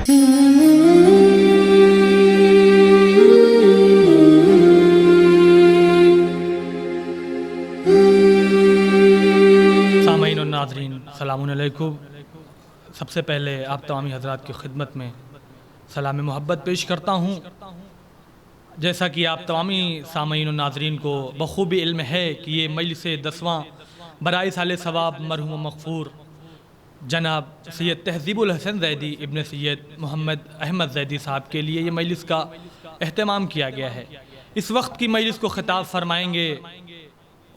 سامعین و ناظرین السلام علیکم۔ سب سے پہلے آپ تمامی حضرات کی خدمت میں سلام محبت پیش کرتا ہوں۔ جیسا کہ آپ تمامی سامعین و ناظرین کو بخوبی علم ہے کہ یہ مجلس 10واں برائے سال ثواب مرحوم و مغفور جناب سید تہذیب الحسن زیدی ابن سید محمد احمد زیدی صاحب کے لیے یہ مجلس کا اہتمام کیا گیا ہے۔ اس وقت کی مجلس کو خطاب فرمائیں گے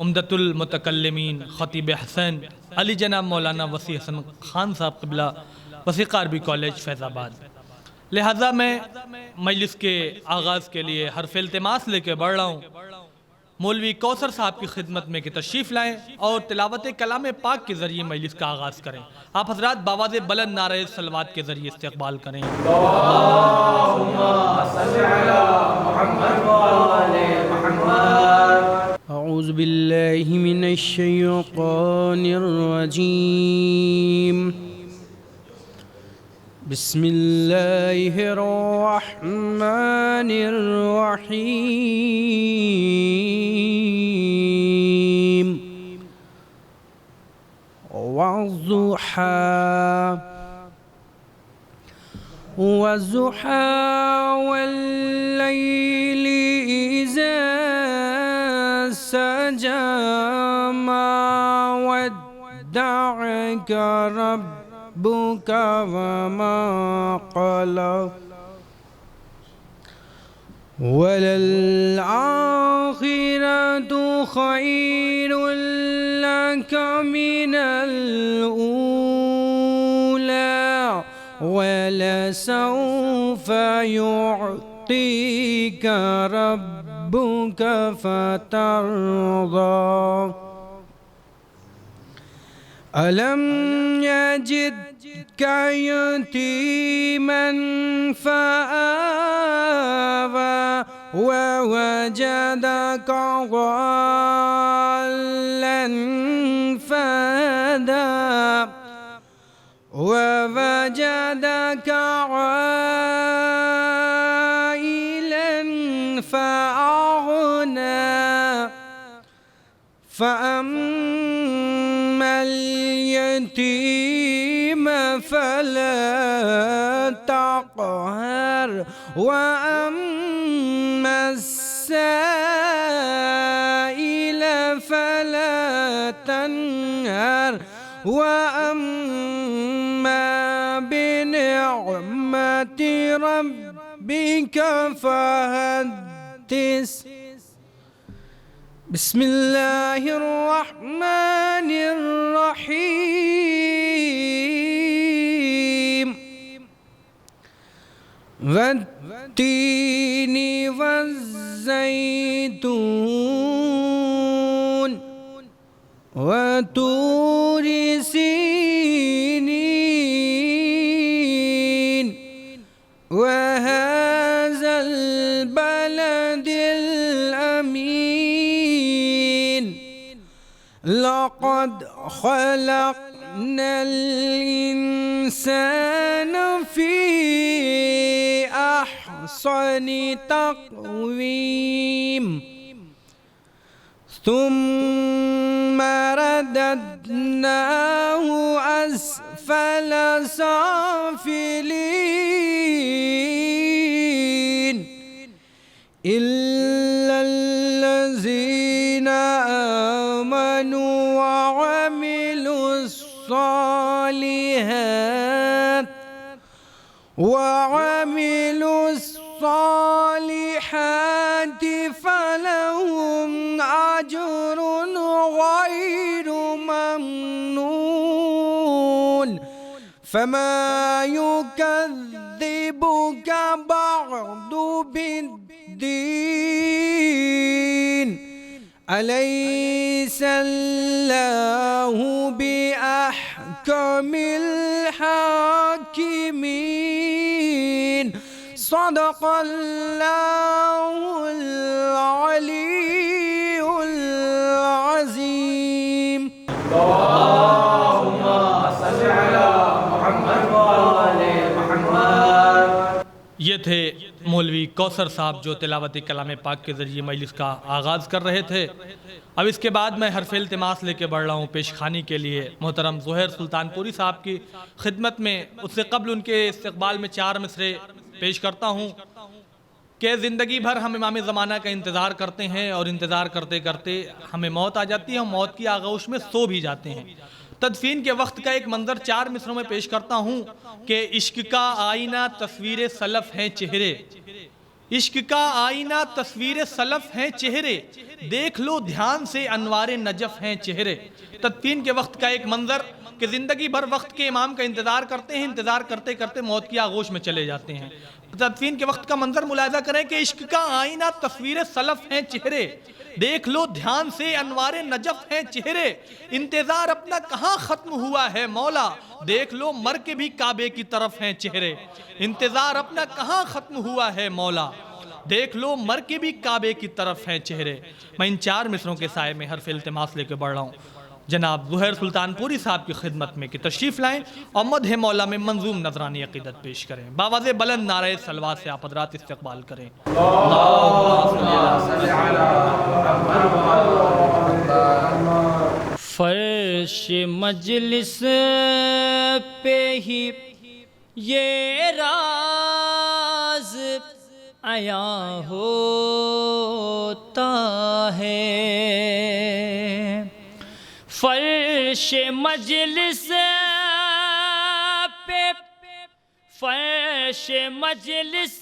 عمدۃ المتکلمین خطیب حسین علی جناب مولانا وسیع حسن خان صاحب قبلہ وسیقہ عربی کالج فیض آباد۔ لہٰذا میں مجلس کے آغاز کے لیے حرف التماس لے کے بڑھ رہا ہوں، مولوی کوثر صاحب کی خدمت میں کہ تشریف لائیں اور تلاوت کلام پاک کے ذریعے مجلس کا آغاز کریں۔ آپ حضرات بآواز بلند نعرہ صلوات کے ذریعے استقبال کریں۔ اللہم صل علی محمد و آل محمد۔ اعوذ باللہ من الشیطان الرجیم، بسم اللہ الرحمن الرحیم۔ والضحى والليل إذا سجى ما ودعك ربك وما قلى وللآخرة خير لك من الأولى ولسوف يعطيك ربك فترضى ألم يجدك يتيما فآوى ووجدك ضالا فهدى ووجدك عائلا فأغنى فأما اليتيم فلا تقهر وأما السائل فلا تنهر وأما بنعمة ربك فحدث۔ بسم الله الرحمن الرحيم۔ والتين والزيتون وطور سينين وهذا البلد الأمين لقد خلقنا الإنسان في أحسن تقويم ثم رددناه أسفل سافلين إلا الذين آمنوا وعملوا الصالحات فلهم أجر غير ممنون فما يكذبك بعد بالدين أليس الله بأحكم الحاكمين صدق الله العلي العظيم۔ اللهم صل على محمد وآل محمد۔ یہ تھے مولوی کوثر صاحب جو تلاوت کلام پاک کے ذریعے مجلس کا آغاز کر رہے تھے۔ اب اس کے بعد میں حرف التماس لے کے بڑھ رہا ہوں پیش خوانی کے لیے محترم زہیر سلطان پوری صاحب کی خدمت میں۔ اس سے قبل ان کے استقبال میں 4 مصرے پیش کرتا ہوں کہ زندگی بھر ہم امام زمانہ کا انتظار کرتے ہیں اور انتظار کرتے کرتے ہمیں موت آ جاتی ہے اور موت کی آغوش میں سو بھی جاتے ہیں۔ تدفین کے وقت کا ایک منظر 4 مصروں میں پیش کرتا ہوں کہ عشق کا آئینہ تصویر سلف ہیں چہرے، عشق کا آئینہ تصویر سلف ہیں چہرے، دیکھ لو دھیان سے انوار نجف ہیں چہرے۔ تدفین کے وقت کا ایک منظر کہ زندگی بھر وقت کے امام کا انتظار کرتے ہیں، انتظار کرتے کرتے موت کی آغوش میں چلے جاتے ہیں۔ تدفین کے وقت کا منظر ملاحظہ کریں کہ عشق کا آئینہ تصویر سلف ہیں چہرے، دیکھ لو دھیان سے انوار نجف ہیں چہرے، انتظار اپنا کہاں ختم ہوا ہے مولا، دیکھ لو مر کے بھی کعبے کی طرف ہیں چہرے، انتظار اپنا کہاں ختم ہوا ہے مولا، دیکھ لو مر کے بھی کعبے کی طرف ہیں چہرے۔ میں ان 4 مصروں کے سائے میں حرف التماس لے کے بڑھ رہا ہوں جناب زہیر سلطان پوری صاحب کی خدمت میں کہ تشریف لائیں اور مدح مولا میں منظوم نذرانی عقیدت پیش کریں۔ بآواز بلند نعرہ صلوات سے آپ حضرات استقبال کریں۔ فرش مجلس پہ ہی یہ راز عیاں ہوتا ہے، فرش مجلس پہ، فرش مجلس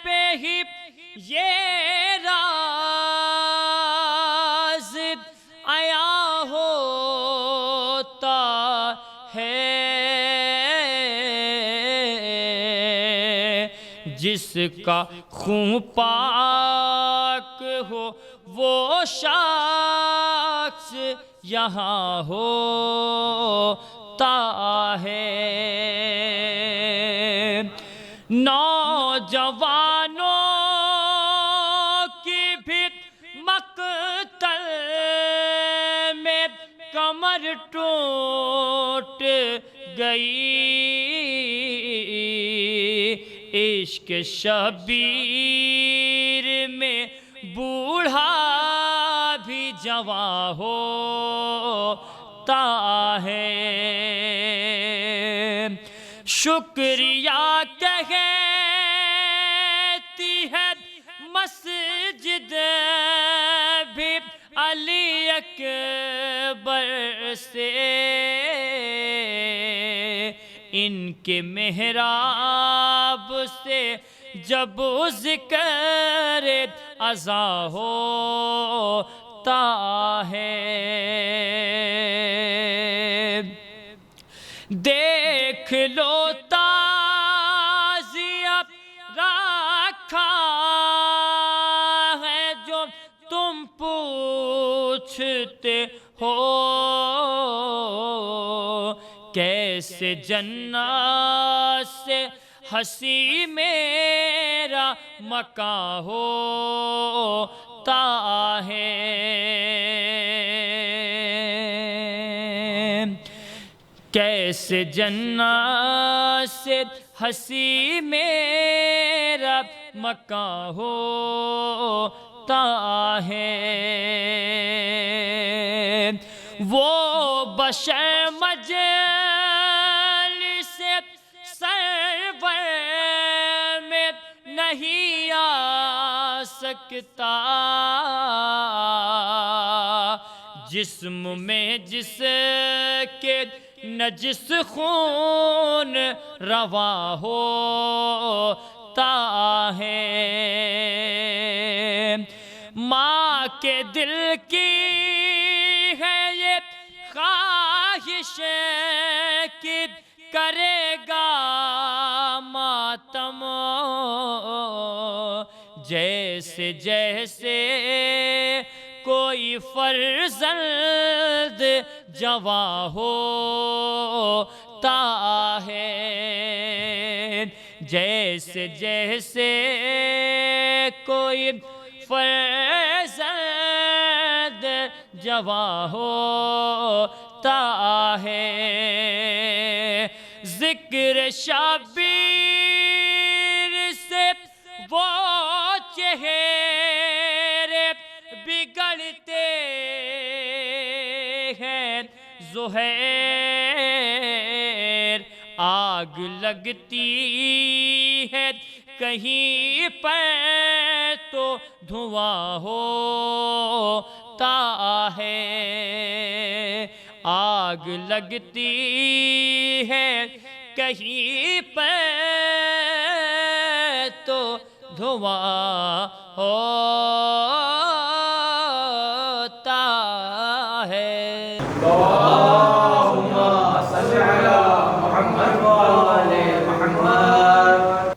پہ ہی یہ راز عیاں ہوتا ہے، جس کا خون پاک ہو وہ شخص یہاں ہوتا ہے۔ نوجوانوں کی بھی مقتل میں کمر ٹوٹ گئی، عشق شبیر میں بوڑھا بھی جواں ہوتا ہے۔ شکریہ کہتی ہے مسجد بھی علی اکبر سے، ان کے محراب سے جب ذکر ازاں ہوتا ہے۔ دیکھ لو تعزیہ رکھا ہے جو تم پوچھتے ہو، کیسے جنت سے ہنسی میرا مکاں ہوتا ہے۔ کیسے جنت سے ہنسی میرا مکاں ہوتا ہے، وہ بشر مجلس سرور میں نہیں آ سکتا، جسم میں جس کے نجس خون رواں ہوتا ہے۔ ماں کے دل کی ہے یہ خواہش کہ کرے گا ماتم، جیسے جیسے کوئی فرزند جواں ہوتا ہے، جیسے جیسے کوئی فرزند جواں ہوتا ہے۔ ذکر شبیر زہیر آگ لگتی ہے کہیں پر تو دھواں ہوتا ہے، آگ لگتی ہے کہیں پر تو دھواں ہوتا ہے۔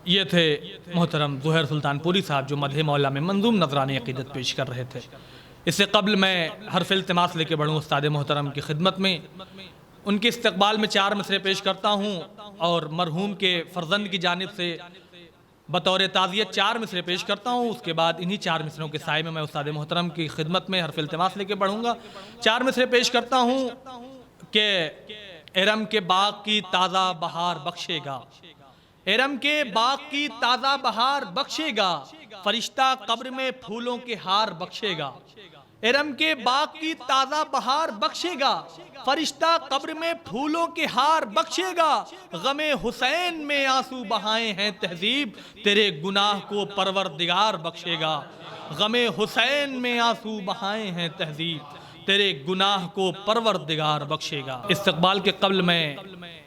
یہ تھے محترم زہیر سلطان پوری صاحب جو مدح مولا میں منظوم نذرانِ عقیدت پیش کر رہے تھے۔ اس سے قبل میں حرف التماس لے کے بڑھوں استاد محترم کی خدمت میں، ان کے استقبال میں 4 مصرعے پیش کرتا ہوں اور مرحوم کے فرزند کی جانب سے بطور تعزیت 4 مصرعے پیش کرتا ہوں۔ اس کے بعد انہی 4 مصرعوں کے سائے میں استاد محترم کی خدمت میں حرف التماس لے کے بڑھوں گا۔ 4 مصرعے پیش کرتا ہوں کہ ارم کے باغ کی تازہ بہار بخشے گا، ارم کے باغ کی تازہ بہار بخشے گا، فرشتہ قبر میں پھولوں کے ہار بخشے گا، ارم کے باغ کی تازہ بہار بخشے گا، فرشتہ قبر میں پھولوں کے ہار بخشے گا، غم حسین میں آنسو بہائے ہیں تہذیب، تیرے گناہ کو پروردگار بخشے گا، غم حسین میں آنسو بہائے ہیں تہذیب، تیرے گناہ کو پروردگار بخشے گا۔ استقبال کے قبل میں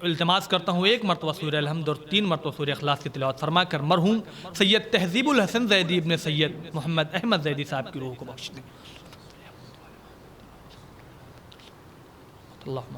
التماس کرتا ہوں 1 مرتبہ سورہ الحمد اور 3 مرتبہ سورہ اخلاص کی تلاوت فرما کر مرحوم سید تہذیب الحسن زیدی ابن سید محمد احمد زیدی صاحب کی روح کو بخش دیں۔ اللہم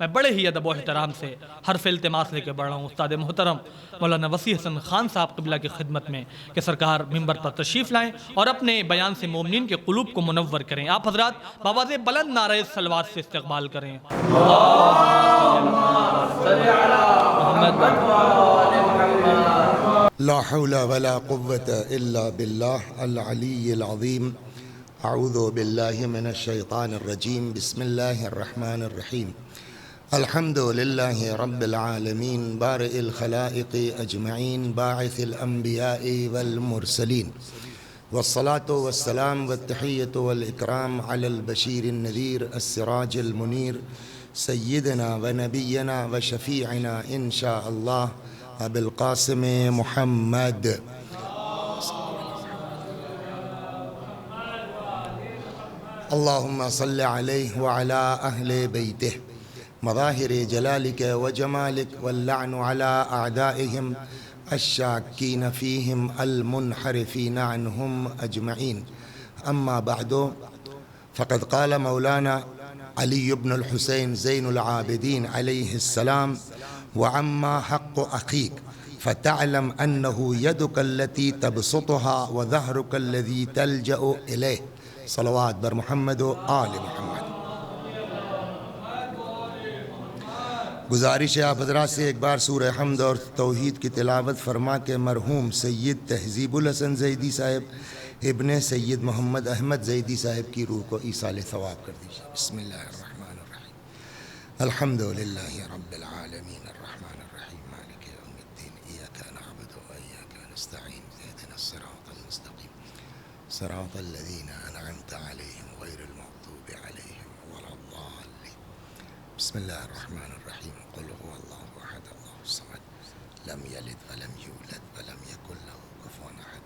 میں بڑے ہی ادب و احترام سے حرف التماس لے کے بڑھ رہا ہوں استاد محترم مولانا وسیع حسن خان صاحب قبلہ کی خدمت میں کہ سرکار منبر پر تشریف لائیں اور اپنے بیان سے مومنین کے قلوب کو منور کریں۔ آپ حضرات بآواز بلند نعرہ صلوات سے استقبال کریں۔ لا حول ولا قوة إلا بالله العلي العظيم أعوذ بالله من الشيطان الرجيم بسم الله الرحمن الرحيم الحمد لله رب العالمين بارئ الخلائق أجمعين باعث الأنبياء والمرسلين والصلاة والسلام والتحية والإكرام على البشير النذير السراج المنير سيدنا ونبينا وشفيعنا إن شاء الله أبي القاسم محمد اللهم صل عليه وعلى أهل بيته مظاهر جلالك وجمالك واللعن على أعدائهم الشاكين فيهم المنحرفين عنهم أجمعين أما بعد فقد قال مولانا علي بن الحسين زين العابدين عليه السلام وعما حق أخيك فتعلم أنه يدك التي تبسطها وظهرك الذي تلجأ إليه صلوات بر محمد و آل محمد۔ گزارش ہے آپ حضرات سے ایک بار سورہ حمد اور توحید کی تلاوت فرما کے مرحوم سید تہذیب الحسن زیدی صاحب ابن سید محمد احمد زیدی صاحب کی روح کو ایصال ثواب کر دیجیے۔ بسم اللہ الرحمن الرحیم الحمد للہ رب العالمین الرحمن الرحیم مالک یوم الدین ایاک نعبد و ایاک نستعین اهدنا الصراط المستقیم صراط الذین انعمت علیہم غیر المغضوب علیہم ولا الضالین۔ بسم اللہ الرحمن الرحیم قل هو اللہ احد اللہ الصمد لم یلد ولم یولد ولم یکن له کفوا احد۔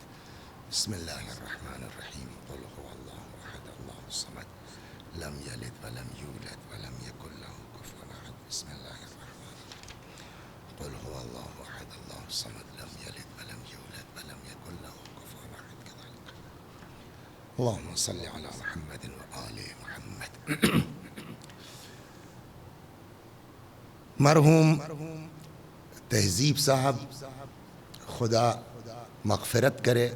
بسم اللہ الرحمن الرحیم قل هو اللہ احد اللہ الصمد لم یلد ولم یولد ولم یکن له کفوا احد۔ بسم اللہ الرحمن الرحیم قل هو اللہ احد اللہ الصمد لم یلد ولم یولد ولم یکن له کفوا احد۔ كذلك اللهم صل على محمد وآل محمد۔ مرحوم تہذیب صاحب خدا مغفرت کرے،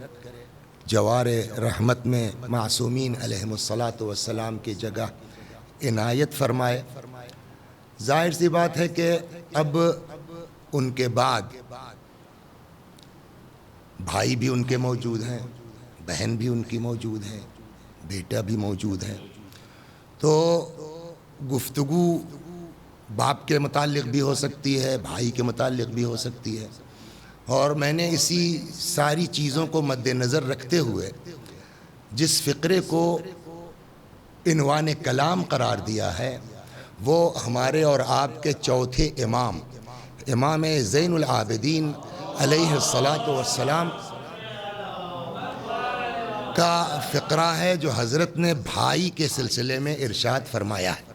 جوار رحمت میں معصومین علیہم الصلاۃ والسلام کی جگہ عنایت فرمائے۔ ظاہر سی بات ہے کہ اب ان کے بعد بھائی بھی ان کے موجود ہیں، بہن بھی ان کی موجود ہے، بیٹا بھی موجود ہے، تو گفتگو باپ کے متعلق بھی ہو سکتی ہے، بھائی کے متعلق بھی ہو سکتی ہے، اور میں نے اسی ساری چیزوں کو مد نظر رکھتے ہوئے جس فقرے کو عنوان کلام قرار دیا ہے وہ ہمارے اور آپ کے چوتھے امام زین العابدین علیہ الصلاۃ والسلام کا فقرہ ہے جو حضرت نے بھائی کے سلسلے میں ارشاد فرمایا ہے۔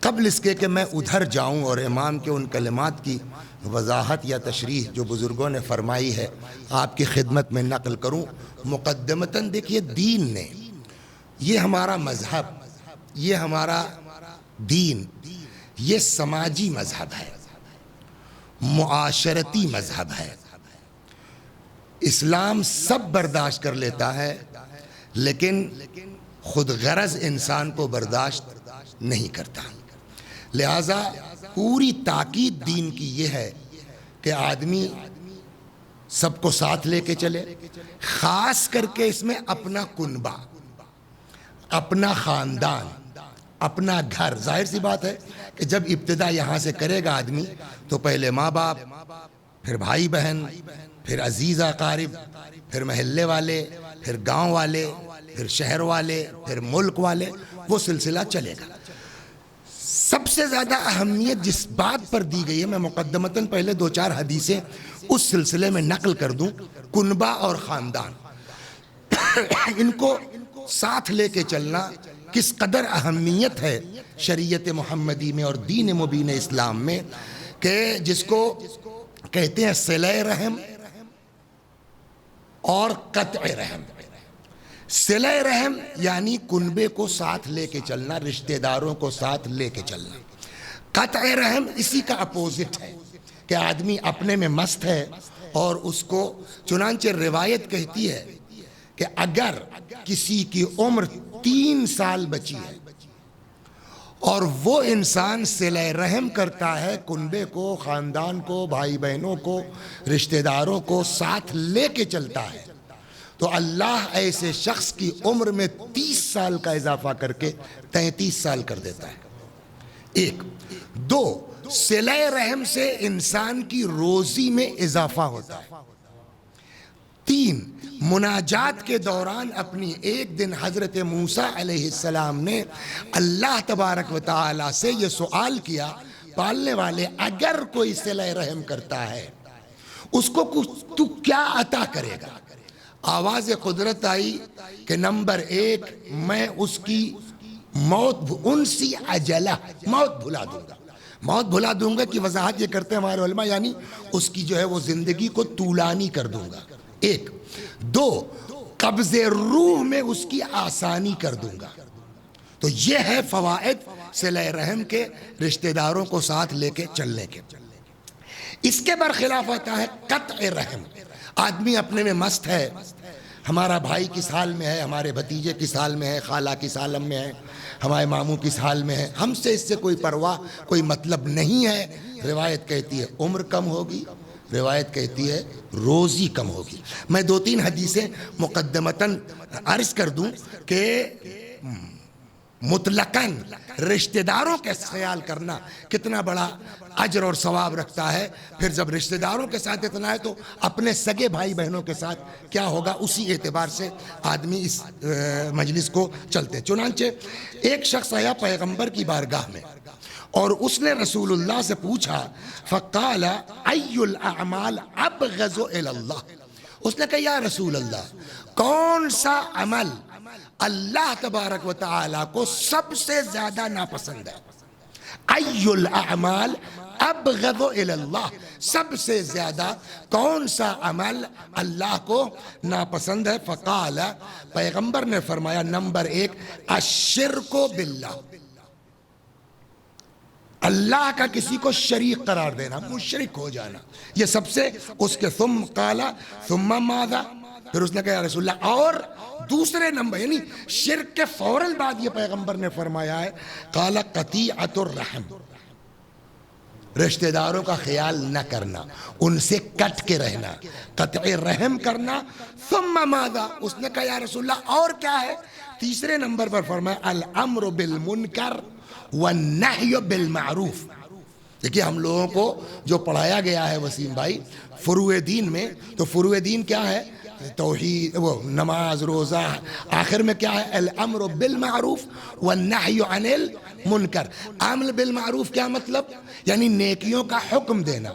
قبل اس کے کہ میں ادھر جاؤں اور امام کے ان کلمات کی وضاحت یا تشریح جو بزرگوں نے فرمائی ہے آپ کی خدمت میں نقل کروں، مقدمتاً دیکھیے دین نے، یہ ہمارا مذہب، یہ ہمارا دین، یہ سماجی مذہب ہے، معاشرتی مذہب ہے۔ اسلام سب برداشت کر لیتا ہے لیکن خود غرض انسان کو برداشت نہیں کرتا، لہٰذا پوری تاکید دین کی یہ ہے کہ آدمی سب کو ساتھ لے کے چلے، خاص کر کے اس میں اپنا کنبہ، اپنا خاندان، اپنا گھر۔ ظاہر سی بات ہے کہ جب ابتدا یہاں سے کرے گا آدمی تو پہلے ماں باپ، پھر بھائی بہن، پھر عزیز اقارب، پھر محلے والے، پھر گاؤں والے، پھر شہر والے، پھر ملک والے، وہ سلسلہ چلے گا۔ سب سے زیادہ اہمیت جس بات پر دی گئی ہے، میں مقدمتاً پہلے 2-4 حدیثیں اس سلسلے میں نقل کر دوں، کنبہ اور خاندان، ان کو ساتھ لے کے چلنا کس قدر اہمیت ہے شریعت محمدی میں اور دین مبین اسلام میں، کہ جس کو کہتے ہیں صلہ رحم اور قطع رحم۔ صلہ رحم یعنی کنبے کو ساتھ لے کے چلنا، رشتہ داروں کو ساتھ لے کے چلنا۔ قطع رحم اسی کا اپوزٹ ہے کہ آدمی اپنے میں مست ہے اور اس کو، چنانچہ روایت کہتی ہے کہ اگر کسی کی عمر 3 سال بچی ہے اور وہ انسان صلہ رحم کرتا ہے، کنبے کو، خاندان کو، بھائی بہنوں کو، رشتہ داروں کو ساتھ لے کے چلتا ہے، تو اللہ ایسے شخص کی عمر میں 30 سال کا اضافہ کر کے 33 سال کر دیتا ہے۔ 1 2 صلہ رحم سے انسان کی روزی میں اضافہ ہوتا ہے۔ 3 مناجات کے دوران اپنی ایک دن حضرت موسیٰ علیہ السلام نے اللہ تبارک و تعالی سے یہ سوال کیا، پالنے والے اگر کوئی صلہ رحم کرتا ہے اس کو تو کیا عطا کرے گا؟ آواز قدرت آئی کہ نمبر 1 میں اس کی انسی عجلہ، موت بھلا دوں گا کی وضاحت یہ کرتے ہیں ہمارے علماء، یعنی اس کی جو ہے وہ زندگی کو طولانی کر دوں گا۔ 1 2 قبض روح میں اس کی آسانی کر دوں گا۔ تو یہ ہے فوائد صلہ رحم کے، رشتہ داروں کو ساتھ لے کے چلنے کے۔ اس کے برخلاف آتا ہے قطع رحم۔ آدمی اپنے میں مست ہے، ہمارا بھائی کس حال میں ہے، ہمارے بھتیجے کس حال میں ہے، خالہ کس عالم میں ہے، ہمارے ماموں کس حال میں ہے، ہم سے اس سے کوئی پرواہ، کوئی مطلب نہیں ہے۔ روایت کہتی ہے عمر کم ہوگی، روایت کہتی ہے روزی کم ہوگی۔ میں 2-3 حدیثیں مقدمتاً عرض کر دوں کہ مطلقاً رشتہ داروں کے خیال کرنا کتنا بڑا اجر اور ثواب رکھتا ہے، پھر جب رشتہ داروں کے ساتھ اتنا ہے تو اپنے سگے بھائی بہنوں کے ساتھ کیا ہوگا، اسی اعتبار سے آدمی اس مجلس کو چلتے۔ چنانچہ ایک شخص آیا پیغمبر کی بارگاہ میں اور اس نے رسول اللہ سے پوچھا، فقال ای الاعمال ابغض الی اللہ، اس نے کہا یا رسول اللہ کون سا عمل اللہ تبارک و تعالی کو سب سے زیادہ ناپسند ہے؟ ای الاعمال ابغض الی اللہ، سب سے زیادہ کون سا عمل اللہ کو ناپسند ہے؟ فقال، پیغمبر نے فرمایا نمبر 1 الشرک باللہ، اللہ کا کسی کو شریک قرار دینا، مشرک ہو جانا، یہ سب سے۔ اس کے ثم ماذا، پھر اس نے کہا یا رسول اللہ اور دوسرے نمبر، یعنی شرک کے فوراً بعد یہ پیغمبر نے فرمایا ہے، قال قطیعۃ الرحم، رشتہ داروں کا خیال نہ کرنا، ان سے کٹ کے رہنا، قطع رحم کرنا۔ ثم ماذا، اس نے کہا یا رسول اللہ اور کیا ہے؟ تیسرے نمبر پر فرمایا الامر بالمنکر والنہی بالمعروف، دیکھیے ہم لوگوں کو جو پڑھایا گیا ہے وسیم بھائی فروع دین میں، تو فروع دین کیا ہے؟ توحید، وہ نماز، روزہ، آخر میں کیا ہے؟ الامر بالمعروف والنہی عن المنکر۔ امر بالمعروف کیا مطلب؟ یعنی نیکیوں کا حکم دینا،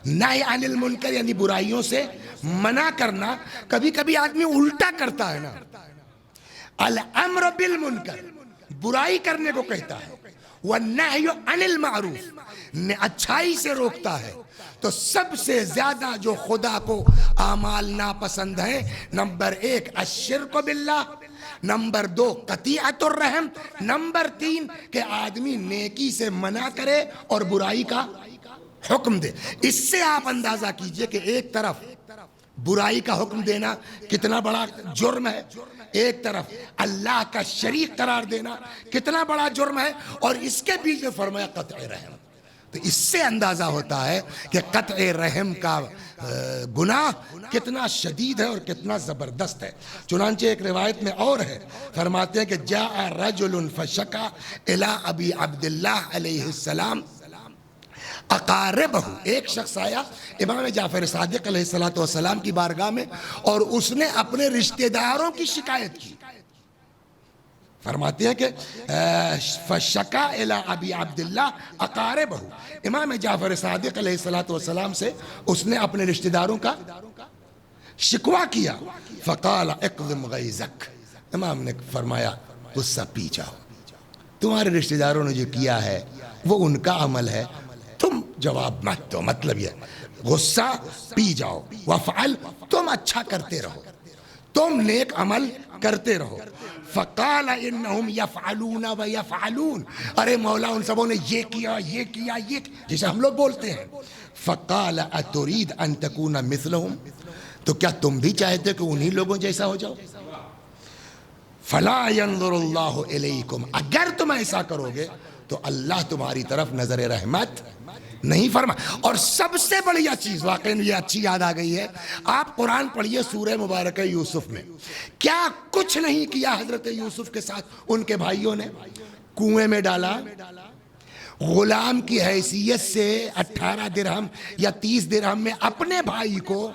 نہی عن المنکر یعنی برائیوں سے منع کرنا۔ کبھی کبھی آدمی الٹا کرتا ہے نا، الامر بالمنکر برائی کرنے کو کہتا ہے، والنہی عن المعروف اچھائی سے روکتا ہے۔ تو سب سے زیادہ جو خدا کو اعمال ناپسند ہیں، نمبر 1 الشرک باللہ، نمبر 2 قطیعت الرحم، نمبر 3 کہ آدمی نیکی سے منع کرے اور برائی کا حکم دے۔ اس سے آپ اندازہ کیجئے کہ ایک طرف برائی کا حکم دینا کتنا بڑا جرم ہے، ایک طرف اللہ کا شریک قرار دینا کتنا بڑا جرم ہے، اور اس کے بیچ میں فرمایا قطع رحم۔ تو اس سے اندازہ ہوتا ہے کہ قطع رحم کا گناہ کتنا شدید ہے اور کتنا زبردست ہے۔ چنانچہ ایک روایت میں اور ہے، فرماتے ہیں کہ جاء رجل فشکا الی ابی عبداللہ علیہ السلام اقاربہ، ایک شخص آیا امام جعفر صادق علیہ السلام کی بارگاہ میں اور اس نے اپنے رشتہ داروں کی شکایت کی۔ فرماتے ہیں کہ فشکا الی ابی عبداللہ اقاربہ، امام جعفر صادق علیہ السلام سے اس نے اپنے رشتہ داروں کا شکوہ کیا۔ فقال اقضم غیظک، امام نے فرمایا غصہ پی جاؤ، تمہارے رشتہ داروں نے جو کیا ہے وہ ان کا عمل ہے، تم جواب مت دو، مطلب یہ غصہ پی جاؤ، وفعل تم اچھا کرتے رہو، تم نیک عمل کرتے رہو۔ فقال انہم یفعلون و یفعلون، ارے مولا ان سبوں نے یہ کیا یہ کیا یہ کیا، جیسے ہم لوگ بولتے ہیں۔ فقال اترید ان تکون مثلہم، تو کیا تم بھی چاہتے کہ انہی لوگوں جیسا ہو جاؤ؟ فلا ينظر اللہ الیکم، اگر تم ایسا کرو گے تو اللہ تمہاری طرف نظر رحمت نہیں فرما۔ اور سب سے بڑی چیز، واقعی یہ اچھی یاد آ گئی ہے، آپ قرآن پڑھیے سورہ مبارکہ یوسف میں، کیا کچھ نہیں کیا حضرت یوسف کے ساتھ ان کے بھائیوں نے؟ کنویں میں ڈالا، غلام کی حیثیت سے 18 درہم یا 30 درہم میں اپنے بھائی کو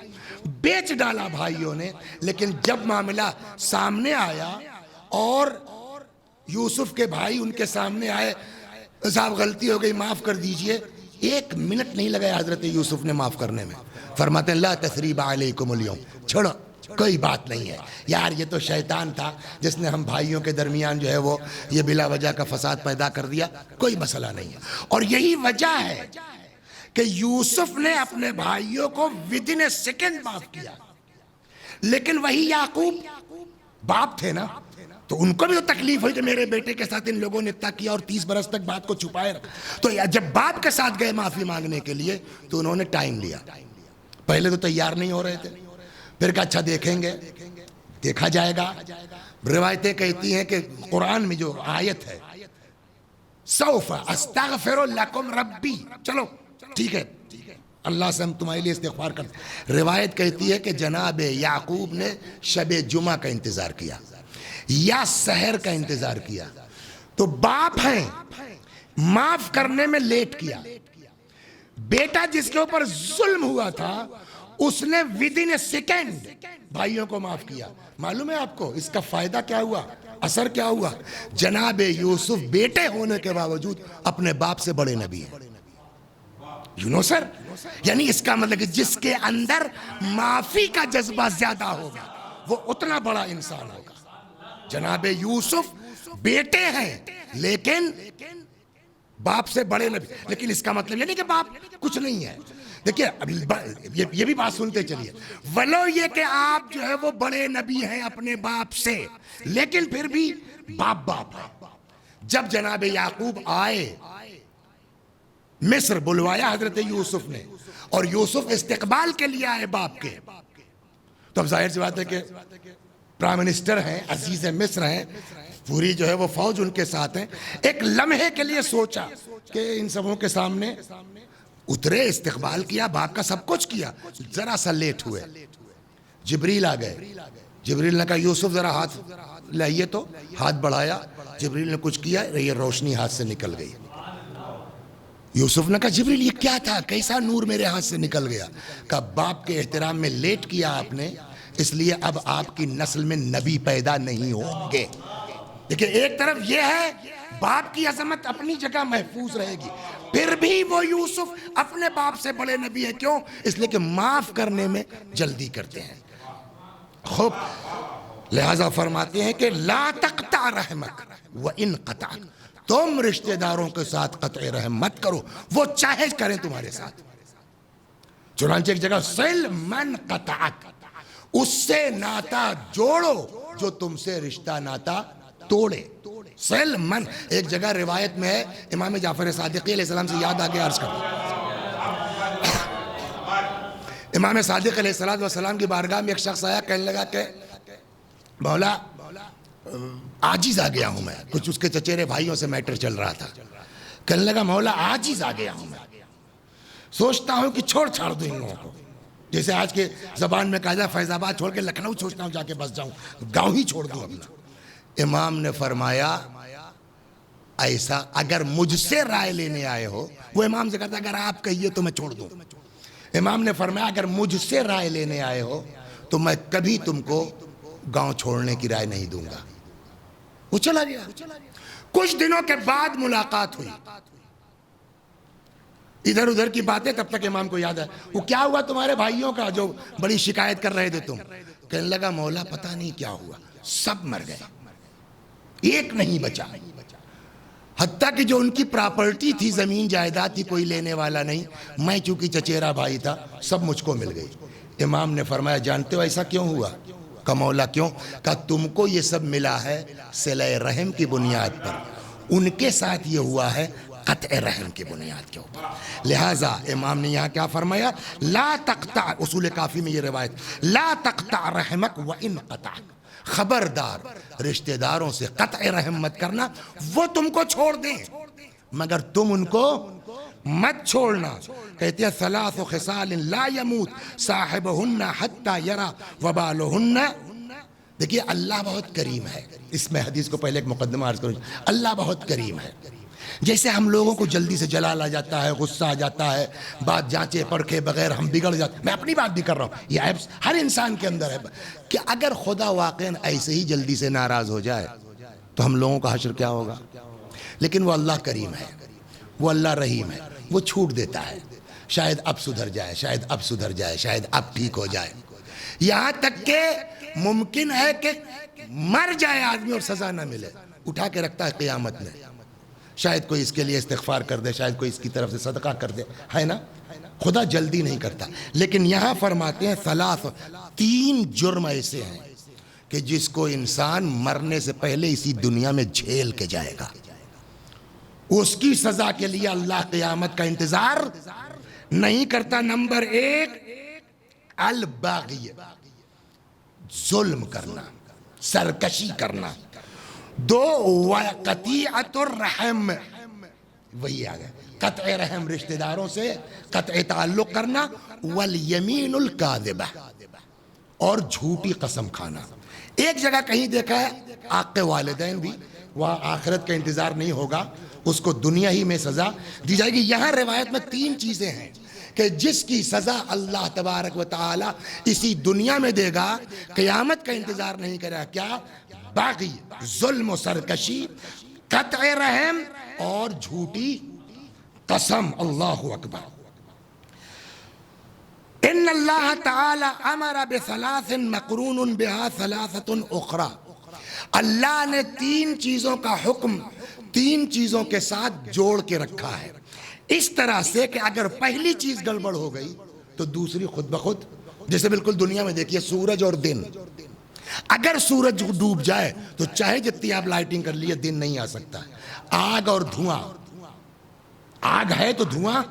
بیچ ڈالا بھائیوں نے، لیکن جب معاملہ سامنے آیا اور یوسف کے بھائی ان کے سامنے آئے، صاحب غلطی ہو گئی معاف کر دیجئے، 1 منٹ نہیں لگایا حضرت یوسف نے معاف کرنے میں۔ فرماتے ہیں لا تثریب علیکم اليوم، چھوڑو کوئی بات نہیں ہے یار، یہ تو شیطان تھا جس نے ہم بھائیوں کے درمیان جو ہے وہ یہ بلا وجہ کا فساد پیدا کر دیا، کوئی مسئلہ نہیں ہے۔ اور یہی وجہ ہے کہ یوسف نے اپنے بھائیوں کو ودن اے سیکنڈ معاف کیا، لیکن وہی یعقوب باپ تھے نا، تو ان کو بھی تو تکلیف ہوئی کہ میرے بیٹے کے ساتھ ان لوگوں نے اتنا کیا اور 30 برس تک بات کو چھپائے رکھا۔ تو جب باپ کے ساتھ گئے معافی مانگنے کے لیے تو انہوں نے ٹائم لیا، پہلے تو تیار نہیں ہو رہے تھے، پھر کہا اچھا دیکھیں گے، دیکھا جائے گا۔ روایتیں کہتی ہیں کہ قرآن میں جو آیت ہے سوف استغفر لکم ربی، چلو ٹھیک ہے اللہ سے ہم تمہارے لیے استغفار کرتے ہیں۔ روایت کہتی ہے کہ جناب یعقوب نے شب جمعہ کا انتظار کیا یا سحر کا انتظار کیا، تو باپ ہیں معاف کرنے میں لیٹ کیا۔ بیٹا جس کے اوپر ظلم ہوا تھا اس نے ودن اے سیکنڈ بھائیوں کو معاف کیا۔ معلوم ہے آپ کو اس کا فائدہ کیا ہوا، اثر کیا ہوا؟ جناب یوسف بیٹے ہونے کے باوجود اپنے باپ سے بڑے نبی ہیں، یو نو سر، یعنی اس کا مطلب کہ جس کے اندر معافی کا جذبہ زیادہ ہوگا وہ اتنا بڑا انسان ہوگا۔ جناب یوسف بیٹے ہیں لیکن باپ سے بڑے نبی، لیکن اس کا مطلب یہ نہیں کہ باپ کچھ نہیں ہے۔ دیکھیے یہ بھی بات سنتے چلیے، ولو یہ کہ آپ جو ہے وہ بڑے نبی ہیں اپنے باپ سے، لیکن پھر بھی باپ باپ ہے۔ جب جناب یعقوب آئے مصر، بلوایا حضرت یوسف نے، اور یوسف استقبال کے لیے آئے باپ کے، تو اب ظاہر سی بات ہے کہ پرائم منسٹر ہیں، عزیز مصر ہیں، پوری جو ہے وہ فوج ان کے ساتھ ہیں۔ ایک لمحے کے لیے سوچا کہ ان سبوں کے سامنے اترے، استقبال کیا، باپ کا سب کچھ کیا، ذرا سا لیٹ ہوئے۔ جبریل آ گئے، جبریل نے کہا یوسف ذرا ہاتھ لائیے، تو ہاتھ بڑھایا، جبریل نے کچھ کیا، یہ روشنی ہاتھ سے نکل گئی۔ یوسف نے کہا جبریل یہ کیا تھا، کیسا نور میرے ہاتھ سے نکل گیا؟ کہا باپ کے احترام میں لیٹ کیا آپ نے، اس لیے اب آپ کی نسل میں نبی پیدا نہیں ہوں گے۔ دیکھیں ایک طرف یہ ہے باپ کی عظمت اپنی جگہ محفوظ رہے گی، پھر بھی وہ یوسف اپنے باپ سے بڑے نبی ہے، کیوں؟ اس لیے کہ معاف کرنے میں جلدی کرتے ہیں۔ خوب، لہذا فرماتے ہیں کہ لا تقطع رحمک وان قطعک، تم رشتہ داروں کے ساتھ قطع رحم مت کرو، وہ چاہے کریں تمہارے ساتھ۔ چنانچہ ایک جگہ سل من قطعک، اس سے ناتا جوڑو جو تم سے رشتہ ناتا توڑے۔ سل من، ایک جگہ روایت میں ہے، امام جعفر صادقی علیہ السلام سے یاد آگے عرض کرتا ہوں، امام صادق علیہ السلام کی بارگاہ میں ایک شخص آیا، کہنے لگا کہ مولا عاجز آ گیا ہوں میں، کچھ اس کے چچیرے بھائیوں سے میٹر چل رہا تھا، کہنے لگا مولا عاجز آ گیا ہوں میں، سوچتا ہوں کہ چھوڑ چھاڑ دوں ان لوگوں کو، جیسے آج کے زبان میں کہا جائے فیض آباد چھوڑ کے لکھنؤ سوچتا ہوں جا کے بس جاؤں، گاؤں ہی چھوڑ دوں اپنا۔ امام نے فرمایا ایسا اگر مجھ سے رائے لینے آئے ہو، وہ امام سے کہتا اگر آپ کہیے تو میں چھوڑ دوں، امام نے فرمایا اگر مجھ سے رائے لینے آئے ہو تو میں کبھی تم کو گاؤں چھوڑنے کی رائے نہیں دوں گا۔ وہ چلا گیا۔ کچھ دنوں کے بعد ملاقات ہوئی، ادھر ادھر کی باتیں، تب تک امام کو یاد ہے وہ کیا ہوا تمہارے بھائیوں کا جو بڑی شکایت کر رہے تھے تم؟ کہنے لگا مولا پتہ نہیں کیا ہوا، سب مر گئے، ایک نہیں بچا، حتیٰ کہ جو ان کی پراپرٹی تھی، زمین جائیداد تھی، کوئی لینے والا نہیں، میں چونکہ چچیرا بھائی تھا، سب مجھ کو مل گئی۔ امام نے فرمایا جانتے ہو ایسا کیوں ہوا؟ کہا مولا کیوں؟ کہا تم کو یہ سب ملا ہے صلہ رحم کی بنیاد پر، ان کے ساتھ یہ ہوا ہے قطع رحم کی بنیاد کے اوپر۔ لہٰذا امام نے یہاں کیا فرمایا؟ لا تقطع، اصول کافی میں یہ روایت، لا تقطع رحمک وان قطعک، خبردار رشتہ داروں سے قطع رحم مت کرنا، وہ تم کو چھوڑ دیں مگر تم ان کو مت چھوڑنا۔ کہتے ہیں ثلاث خصال لا يموت صاحبهن حتى يرى وبالهن۔ دیکھیے اللہ بہت کریم ہے، اس میں حدیث کو پہلے ایک مقدمہ عرض کروں، اللہ بہت کریم ہے۔ جیسے ہم لوگوں کو جلدی سے جلال آ جاتا ہے، غصہ آ جاتا ہے، بات جانچے پرکھے بغیر ہم بگڑ جاتے ہیں، میں اپنی بات بھی کر رہا ہوں، یہ عیب ہر انسان کے اندر ہے کہ اگر خدا واقعاً ایسے ہی جلدی سے ناراض ہو جائے تو ہم لوگوں کا حشر کیا ہوگا؟ لیکن وہ اللہ کریم ہے، وہ اللہ رحیم ہے، وہ چھوٹ دیتا ہے، شاید اب سدھر جائے، شاید اب سدھر جائے، شاید اب ٹھیک ہو جائے، یہاں تک کہ ممکن ہے کہ مر جائے آدمی اور سزا نہ ملے، اٹھا کے رکھتا ہے قیامت میں، شاید کوئی اس کے لیے استغفار کر دے، شاید کوئی اس کی طرف سے صدقہ کر دے، ہے نا؟ خدا جلدی نہیں کرتا۔ لیکن یہاں فرماتے ہیں ثلاث، تین جرم ایسے ہیں کہ جس کو انسان مرنے سے پہلے اسی دنیا میں جھیل کے جائے گا، اس کی سزا کے لیے اللہ قیامت کا انتظار نہیں کرتا۔ نمبر ایک الباغی، ظلم کرنا، سرکشی کرنا۔ دو قطیعت الرحم، وہی آ گئے قطع رحم، رشتہ داروں سے قطع تعلق کرنا، والیمین الکاذبہ، اور جھوٹی قسم کھانا۔ ایک جگہ کہیں دیکھا ہے عاق والدین بھی، وہاں آخرت کا انتظار نہیں ہوگا، اس کو دنیا ہی میں سزا دی جائے گی۔ یہاں روایت میں تین چیزیں ہیں کہ جس کی سزا اللہ تبارک و تعالی اسی دنیا میں دے گا، قیامت کا انتظار نہیں کرے گا۔ کیا؟ باغی، ظلم و سرکشی، قطع رحم اور جھوٹی قسم۔ اللہ اکبر۔ ان اللہ تعالی امر بثلاث مقرون بها ثلاثۃ اخرى، اللہ نے تین چیزوں کا حکم تین چیزوں کے ساتھ جوڑ کے رکھا ہے، اس طرح سے کہ اگر پہلی چیز گڑبڑ ہو گئی تو دوسری خود بخود، جیسے بالکل دنیا میں دیکھیے سورج اور دن، اگر سورج ڈوب جائے تو چاہے جتنی آپ لائٹنگ کر لیے دن نہیں آ سکتا۔ آگ اور دھواں، آگ ہے تو دھواں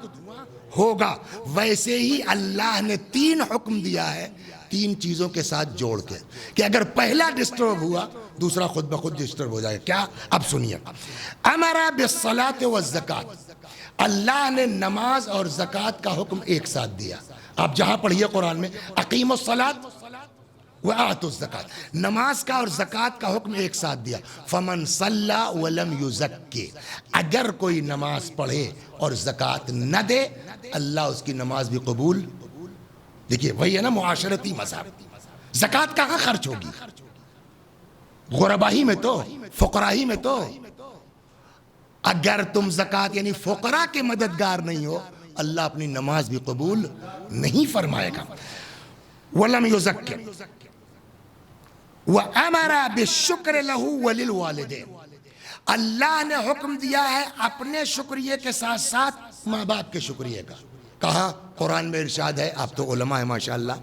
ہوگا، ویسے ہی اللہ نے تین حکم دیا ہے تین چیزوں کے ساتھ جوڑ کے کہ اگر پہلا ڈسٹرب ہوا دوسرا خود بخود ڈسٹرب ہو جائے۔ کیا؟ اب سنیے، امر بالصلاۃ والزکاۃ، اللہ نے نماز اور زکوٰۃ کا حکم ایک ساتھ دیا۔ آپ جہاں پڑھیے قرآن میں اقیم الصلاۃ وآتوا الزکات، نماز کا اور زکوٰۃ کا حکم ایک ساتھ دیا. فمن صلی ولم یزکی، اگر کوئی نماز پڑھے اور زکوٰۃ نہ دے اللہ اس کی نماز بھی قبول. دیکھیے وہی ہے نا معاشرتی مذہب. زکوٰۃ کہاں خرچ ہوگی؟ غربا ہی میں تو، فقراء ہی میں تو. اگر تم زکوٰۃ یعنی فقراء کے مددگار نہیں ہو اللہ اپنی نماز بھی قبول نہیں فرمائے گا. ولم یزکی وَأَمَرَ بِالشُّكْرِ لَهُ وَلِلْوَالِدَيْنِ، اللہ نے حکم دیا ہے اپنے شکریہ کے ساتھ ساتھ ماں باپ کے شکریہ کا. کہا قرآن میں ارشاد ہے، آپ تو علماء ہیں ماشاءاللہ،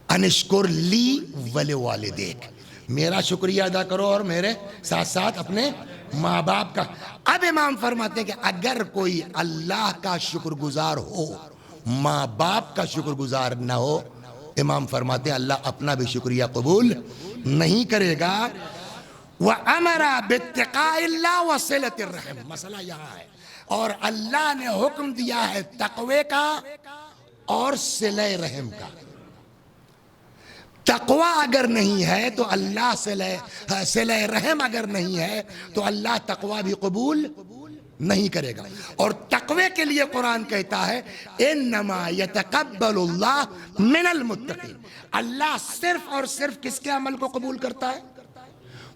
انشکر لی ولوالدیک، میرا شکریہ ادا کرو اور میرے ساتھ ساتھ اپنے ماں باپ کا. اب امام فرماتے ہیں کہ اگر کوئی اللہ کا شکر گزار ہو ماں باپ کا شکر گزار نہ ہو، امام فرماتے ہیں اللہ اپنا بھی شکریہ قبول نہیں کرے گا. وَأَمَرَ بِاتِّقَاءِ اللَّهِ وَصِلَةِ الرَّحِمِ، مسئلہ یہاں ہے. اور اللہ نے حکم دیا ہے تقوی کا اور صلہ رحم کا. تقوی اگر نہیں ہے تو اللہ صلہ رحم اگر نہیں ہے تو اللہ تقوی بھی قبول نہیں کرے گا. اور تقوی کے لیے قرآن کہتا ہے انما یتقبل اللہ من المتقین، اللہ صرف اور صرف کس کے عمل کو قبول کرتا ہے؟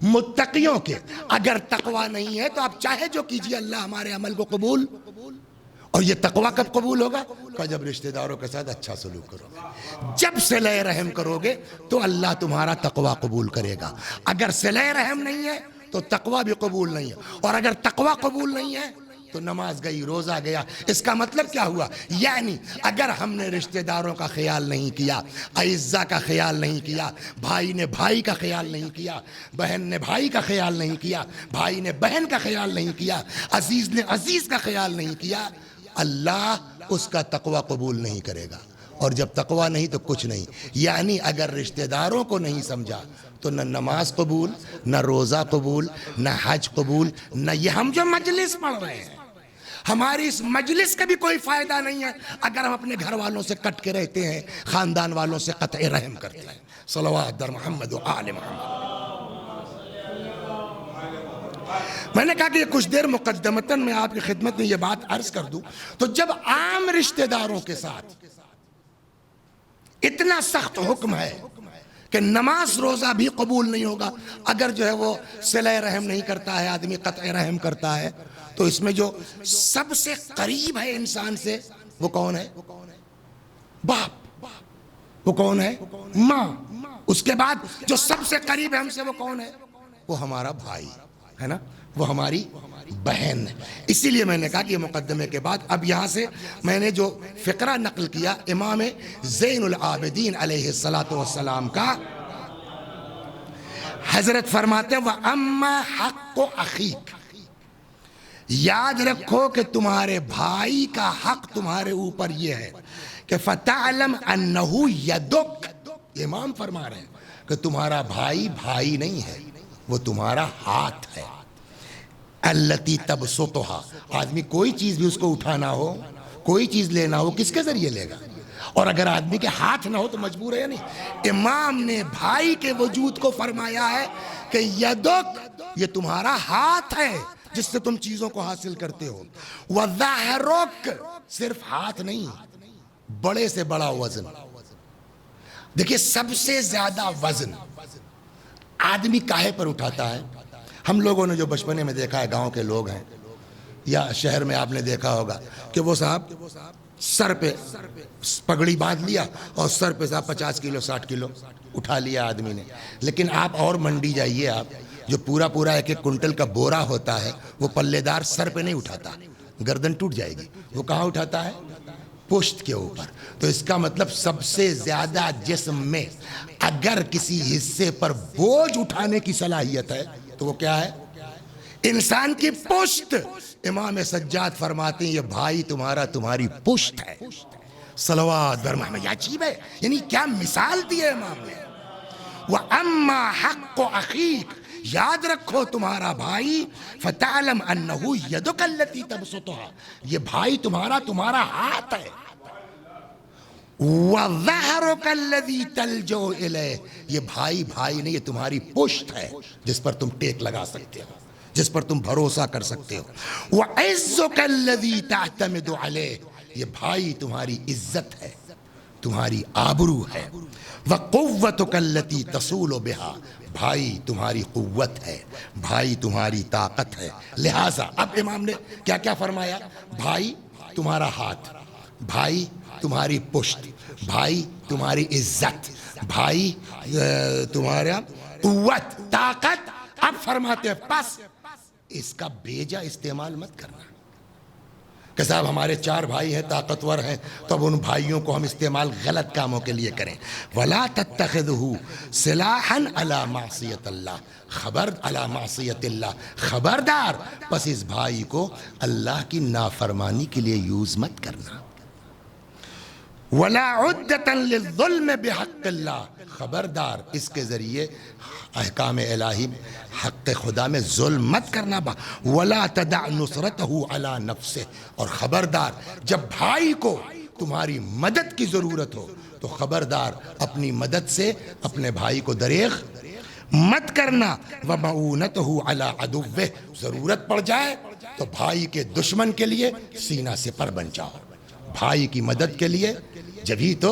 متقیوں کے. اگر تقوی نہیں ہے تو آپ چاہے جو کیجئے اللہ ہمارے عمل کو قبول. اور یہ تقوی کب قبول ہوگا؟ کہ جب رشتہ داروں کے ساتھ اچھا سلوک کرو گے، جب صلہ رحم کرو گے تو اللہ تمہارا تقوی قبول کرے گا. اگر صلہ رحم نہیں ہے تو تقوی بھی قبول نہیں ہے. اور اگر تقوی قبول نہیں ہے تو نماز گئی، روزہ گیا. اس کا مطلب کیا ہوا؟ یعنی اگر ہم نے رشتہ داروں کا خیال نہیں کیا، اعزاء کا خیال نہیں کیا، بھائی نے بھائی کا خیال نہیں کیا، بہن نے بھائی کا خیال نہیں کیا، بھائی نے بہن کا خیال نہیں کیا، عزیز نے عزیز کا خیال نہیں کیا، اللہ اس کا تقوی قبول نہیں کرے گا. اور جب تقوی نہیں تو کچھ نہیں. یعنی اگر رشتہ داروں کو نہیں سمجھا تو نہ نماز قبول، نہ روزہ قبول، نہ حج قبول، نہ یہ ہم جو مجلس پڑھ رہے ہیں ہماری اس مجلس کا بھی کوئی فائدہ نہیں ہے اگر ہم اپنے گھر والوں سے کٹ کے رہتے ہیں، خاندان والوں سے قطع رحم کرتے ہیں. صلوات در محمد و آل محمد. میں نے کہا کہ یہ کچھ دیر مقدمتاً میں آپ کی خدمت میں یہ بات عرض کر دوں تو جب عام رشتہ داروں کے ساتھ اتنا سخت حکم ہے کہ نماز روزہ بھی قبول نہیں ہوگا اگر جو ہے وہ صلہ رحم نہیں کرتا ہے، آدمی قطع رحم کرتا ہے، تو اس میں جو سب سے قریب ہے انسان سے وہ کون ہے؟ باپ. وہ کون ہے؟ ماں. اس کے بعد جو سب سے قریب ہے ہم سے وہ کون ہے؟ وہ ہمارا بھائی ہے نا، وہ ہماری بہن. اسی لیے میں نے کہا کہ یہ مقدمے کے بعد اب یہاں سے میں نے جو فقرہ نقل کیا امام زین العابدین علیہ السلام کا، حضرت فرماتے ہیں وَأَمَّا حَقُّ أَخِيكَ، یاد رکھو کہ تمہارے بھائی کا حق تمہارے اوپر یہ ہے کہ فَتَعْلَمْ أَنَّهُ يَدُكَ، امام فرما رہے ہیں کہ تمہارا بھائی بھائی نہیں ہے، وہ تمہارا ہاتھ ہے. التی تبسطها، آدمی کوئی چیز بھی اس کو اٹھانا ہو، کوئی چیز لینا ہو کس کے ذریعے لے گا؟ اور اگر آدمی کے ہاتھ نہ ہو تو مجبور ہے یا نہیں؟ امام نے بھائی کے وجود کو فرمایا ہے کہ یدک، یہ تمہارا ہاتھ ہے جس سے تم چیزوں کو حاصل کرتے ہو. وظہرک، صرف ہاتھ نہیں، بڑے سے بڑا وزن. دیکھیے سب سے زیادہ وزن آدمی کاہے پر اٹھاتا ہے؟ ہم لوگوں نے جو بچپنے میں دیکھا ہے، گاؤں کے لوگ ہیں یا شہر میں آپ نے دیکھا ہوگا کہ وہ صاحب سر پہ پگڑی باندھ لیا اور سر پہ صاحب 50 کلو 60 کلو اٹھا لیا آدمی نے. لیکن آپ اور منڈی جائیے، آپ جو پورا پورا ایک کنٹل کا بورا ہوتا ہے وہ پلے دار سر پہ نہیں اٹھاتا، گردن ٹوٹ جائے گی. وہ کہاں اٹھاتا ہے؟ پشت کے اوپر. تو اس کا مطلب سب سے زیادہ جسم میں اگر کسی حصے پر بوجھ اٹھانے کی صلاحیت ہے تو وہ کیا ہے؟ انسان کی پشت. امام سجاد فرماتے ہیں یہ بھائی تمہارا تمہاری پشت ہے. صلوات بر محمد. یہ عجیب ہے، یعنی کیا مثال دی ہے امام نے. وَأَمَّا حَقُّ أَخِيكَ، یاد رکھو تمہارا بھائی، فَتَعْلَمْ أَنَّهُ يَدُكَ الَّتِي تَبْسُطُهَا، یہ بھائی تمہارا ہاتھ ہے. وَظَهْرُكَ الَّذِي تَلْجَؤُ إِلَيْهِ، یہ بھائی بھائی نہیں، یہ تمہاری پشت ہے جس پر تم ٹیک لگا سکتے ہو، جس پر تم بھروسہ کر سکتے ہو۔ وَعِزُّكَ الَّذِي تَعْتَمِدُ عَلَيْهِ، یہ بھائی تمہاری عزت ہے، تمہاری آبرو ہے۔ وَقُوَّتُكَ الَّتِي تَصُولُ بِهَا، بھائی تمہاری قوت ہے، بھائی تمہاری طاقت ہے۔ لہٰذا اب امام نے کیا کیا فرمایا؟ بھائی تمہارا ہاتھ، بھائی تمہاری پشت، بھائی تمہاری عزت، بھائی تمہارا قوت، طاقت۔ اب فرماتے ہیں پس اس کا بیجا استعمال مت کرنا کہ صاحب ہمارے 4 بھائی ہیں، طاقتور ہیں، تو اب ان بھائیوں کو ہم استعمال غلط کاموں کے لیے کریں۔ وَلَا تَتَّخِذْهُ سِلَاحًا عَلَى مَعْصِيَةِ اللَّهِ، عَلَى مَعْصِيَةِ اللَّهِ، خبردار پس اس بھائی کو اللہ کی نافرمانی کے لیے یوز مت کرنا۔ وَلَا عُدَّةً لِلظُّلْمِ بِحَقِّ اللَّهِ، خبردار اس کے ذریعے احکام الہی حق خدا میں ظلم مت کرنا۔ وَلَا تَدَعْ نُصْرَتَهُ عَلَى نَفْسِهِ، اور خبردار جب بھائی کو تمہاری مدد کی ضرورت ہو تو خبردار اپنی مدد سے اپنے بھائی کو دریغ مت کرنا۔ وَمَعُونَتَهُ عَلَى عَدُوِّهِ، ضرورت پڑ جائے تو بھائی کے دشمن کے لیے سینہ سپر بن جاؤ، بھائی کی مدد کے لیے۔ جبھی تو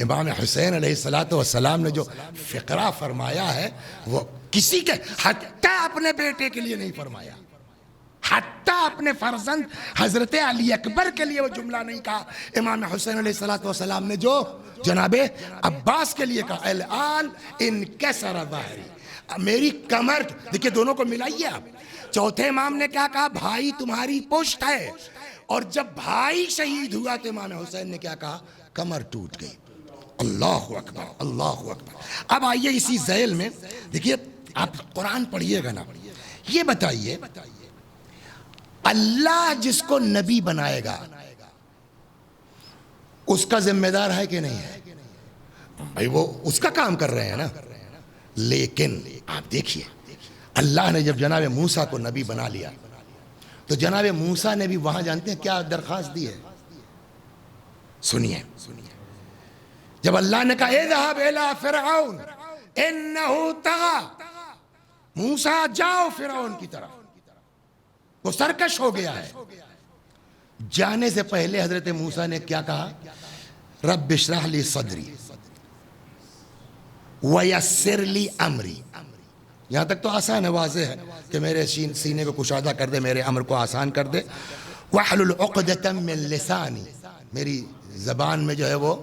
امام حسین علیہ السلام نے جو فقرہ فرمایا ہے وہ کسی کے حتیٰ اپنے بیٹے کے لیے نہیں فرمایا، حتیٰ اپنے فرزند حضرت علی اکبر کے لیے وہ جملہ نہیں کہا۔ امام حسین علیہ السلام نے جو جناب عباس کے لیے کہا، الآن انکسر ظہری، میری کمر، دیکھیں دونوں کو ملائیے آپ۔ چوتھے امام نے کیا کہا؟ بھائی تمہاری پشت ہے، اور جب بھائی شہید ہوا تو امام حسین نے کیا کہا؟ کمر ٹوٹ گئی۔ اللہ اکبر، اللہ اکبر۔ اب آئیے اسی ذیل میں دیکھیے، آپ قرآن پڑھیے گا نا، یہ بتائیے اللہ جس کو نبی بنائے گا اس کا ذمہ دار ہے کہ نہیں ہے؟ بھائی وہ اس کا کام کر رہے ہیں نا، لیکن آپ دیکھیے اللہ نے جب جناب موسیٰ کو نبی بنا لیا تو جناب موسیٰ نے بھی وہاں جانتے ہیں کیا درخواست دی ہے؟ سنیے، جب اللہ نے کہا اذهب الى فرعون انه طغى، موسیٰ جاؤ فرعون کی طرف، وہ سرکش ہو گیا ہے۔ جانے سے پہلے حضرت موسیٰ نے کیا کہا؟ رب اشرح لی صدری ویسر لی امری، یہاں تک تو آسان ہے، واضح ہے کہ میرے سینے کو کشادہ کر دے، میرے امر کو آسان کر دے۔ واحلل عقدۃ من لسانی، میری زبان میں جو ہے وہ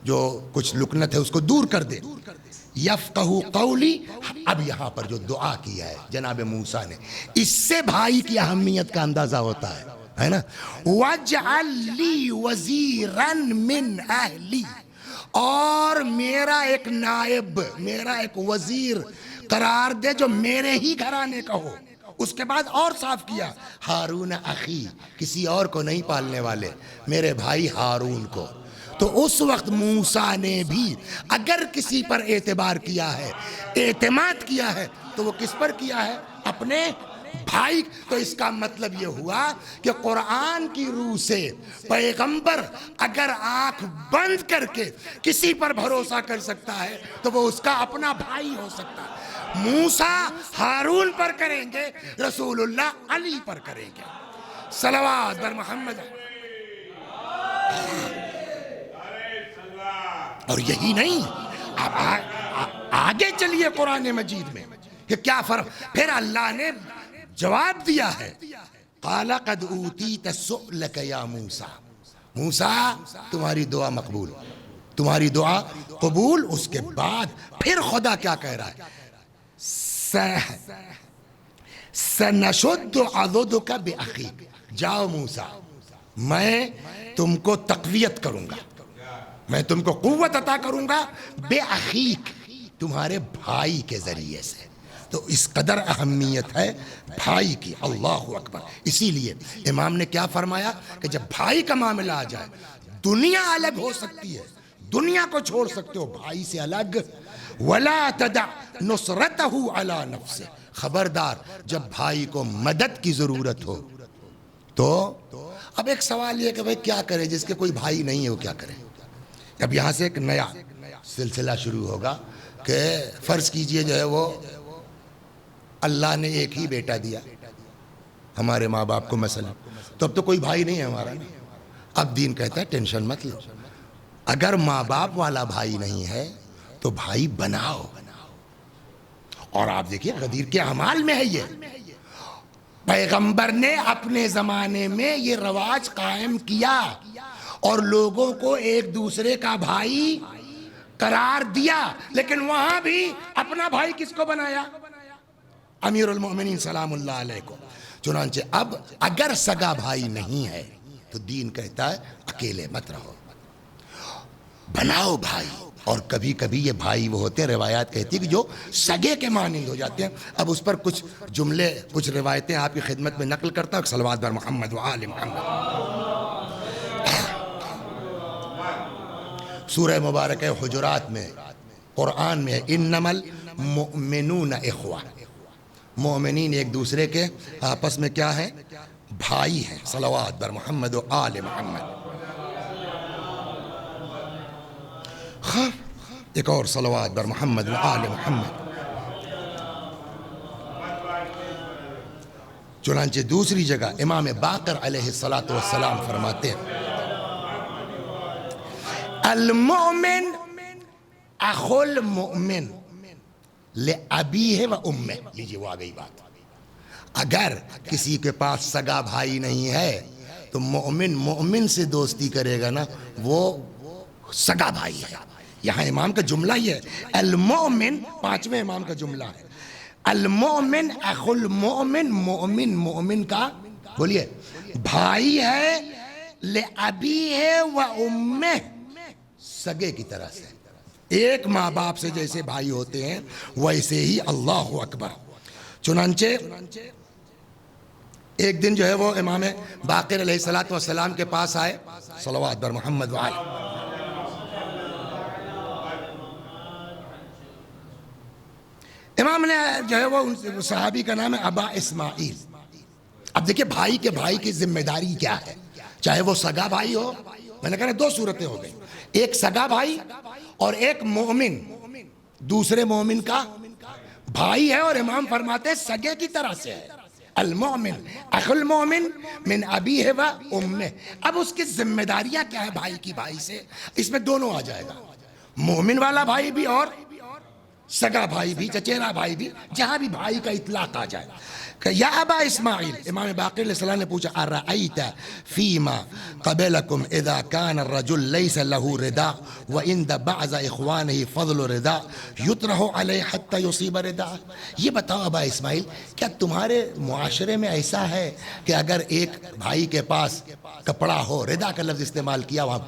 جو کچھ لکنت ہے اس کو دور کر دے۔ یفقہوا قولی، اب یہاں پر جو دعا کیا ہے جناب موسیٰ نے، اس سے بھائی کی اہمیت کا اندازہ ہوتا ہے نا۔ واجعل لی وزیرا من اہلی، اور میرا ایک نائب، میرا ایک وزیر قرار دے جو میرے ہی گھرانے کا ہو۔ اس کے بعد اور صاف کیا، ہارون اخی، کسی اور کو نہیں پالنے والے، میرے بھائی ہارون کو۔ تو اس وقت موسیٰ نے بھی اگر کسی پر اعتبار کیا ہے، اعتماد کیا ہے، تو وہ کس پر کیا ہے؟ اپنے بھائی۔ تو اس کا مطلب یہ ہوا کہ قرآن کی روح سے پیغمبر اگر آنکھ بند کر کے کسی پر بھروسہ کر سکتا ہے تو وہ اس کا اپنا بھائی ہو سکتا ہے۔ موسیٰ ہارون پر کریں گے، رسول اللہ علی پر کریں گے۔ صلوات بر محمد۔ اور یہی نہیں، اب آگے چلیے قرآن مجید میں کہ کیا فرق۔ پھر اللہ نے جواب دیا ہے، قال قد اوتیت سؤلک یا موسیٰ، موسیٰ تمہاری دعا مقبول، تمہاری دعا قبول۔ اس کے بعد پھر خدا کیا کہہ رہا ہے؟ سنشد عضدک باخیک، جاؤ موسیٰ میں تم کو تقویت کروں گا، میں تم کو قوت عطا کروں گا، بے اخیک، تمہارے بھائی کے ذریعے سے۔ تو اس قدر اہمیت ہے بھائی کی، اللہ اکبر۔ اسی لیے امام نے کیا فرمایا کہ جب بھائی کا معاملہ آ جائے، دنیا الگ ہو سکتی ہے، دنیا کو چھوڑ سکتے ہو، بھائی سے الگ۔ وَلَا تَدَعْ نُصْرَتَهُ عَلَى نَفْسِهِ، خبردار جب بھائی کو مدد کی ضرورت ہو تو اب ایک سوال یہ کہ بھائی کیا کرے جس کے کوئی بھائی نہیں ہے، وہ کیا کرے؟ اب یہاں سے ایک نیا سلسلہ شروع ہوگا کہ فرض کیجئے جو ہے وہ اللہ نے ایک ہی بیٹا دیا ہمارے ماں باپ کو مثلا، تو اب تو کوئی بھائی نہیں ہے ہمارا نا۔ اب دین کہتا ہے ٹینشن مت لو، اگر ماں باپ والا بھائی نہیں ہے تو بھائی بناؤ۔ اور آپ دیکھیے غدیر کے اعمال میں ہے یہ، پیغمبر نے اپنے زمانے میں یہ رواج قائم کیا اور لوگوں کو ایک دوسرے کا بھائی قرار دیا، لیکن وہاں بھی اپنا بھائی کس کو بنایا؟ امیر المؤمنین سلام اللہ علیہ کو۔ چنانچہ اب اگر سگا بھائی نہیں ہے تو دین کہتا ہے اکیلے مت رہو، بناؤ بھائی۔ اور کبھی کبھی یہ بھائی وہ ہوتے ہیں، روایات کہتی ہیں کہ جو سگے کے مانند ہو جاتے ہیں۔ اب اس پر کچھ جملے، کچھ روایتیں آپ کی خدمت میں نقل کرتا ہوں۔ صلوات بر محمد و آل محمد۔ سورہ مبارکہ حجرات میں، قرآن میں، انما المؤمنون اخوہ، مومنین ایک دوسرے کے آپس میں کیا ہیں؟ بھائی ہیں۔ صلوات بر محمد و آل محمد۔ ایک اور صلوات بر محمد و آل محمد۔ چنانچہ دوسری جگہ امام باقر علیہ السلام فرماتے ہیں المؤمن اخو المؤمن لأبیہ و امہ۔ لیجئے وہ آ گئی بات۔ اگر کسی کے پاس سگا بھائی نہیں ہے تو مومن سے دوستی کرے گا نا، وہ سگا بھائی ہے۔ یہاں امام کا جملہ یہ ہے، المؤمن، پانچویں امام کا جملہ ہے، المؤمن اخو المؤمن، مومن کا بولیے بھائی ہے، لأبیہ و امہ، سگے کی طرح سے، ایک ماں باپ سے جیسے بھائی ہوتے ہیں ویسے ہی۔ اللہ اکبر۔ چنانچہ ایک دن جو ہے وہ امام باقر علیہ السلام کے پاس آئے، صلوات بر محمد و آل۔ امام نے جو ہے وہ صحابی کا نام ہے ابا اسماعیل۔ اب دیکھیں بھائی کے بھائی کی ذمہ داری کیا ہے، چاہے وہ سگا بھائی ہو، میں نے کہا دو صورتیں ہو گئی، ایک سگا بھائی اور ایک مومن دوسرے مومن کا بھائی ہے، اور امام فرماتے ہیں سگے کی طرح سے ہے۔ المؤمن اخو المؤمن من ابیہ و امہ۔ اب اس کی ذمہ داریاں کیا ہے بھائی کی بھائی سے؟ اس میں دونوں آ جائے گا، مومن والا بھائی بھی اور سگا بھائی بھی، چچیرا بھائی بھی، جہاں بھی بھائی کا اطلاق آ جائے۔ کہ یا ابا اسماعیل، امام باقر علیہ السلام نے پوچھا ارأیت فیما قبلکم اذا کان الرجل لیس له رداء وعند بعض اخوانه فضل رداء یطرح علیہ حتی یصیب رداء۔ یہ بتاؤ ابا اسماعیل، کیا تمہارے معاشرے میں ایسا ہے کہ اگر ایک بھائی کے پاس کپڑا ہو، ردا کا لفظ استعمال کیا وہاں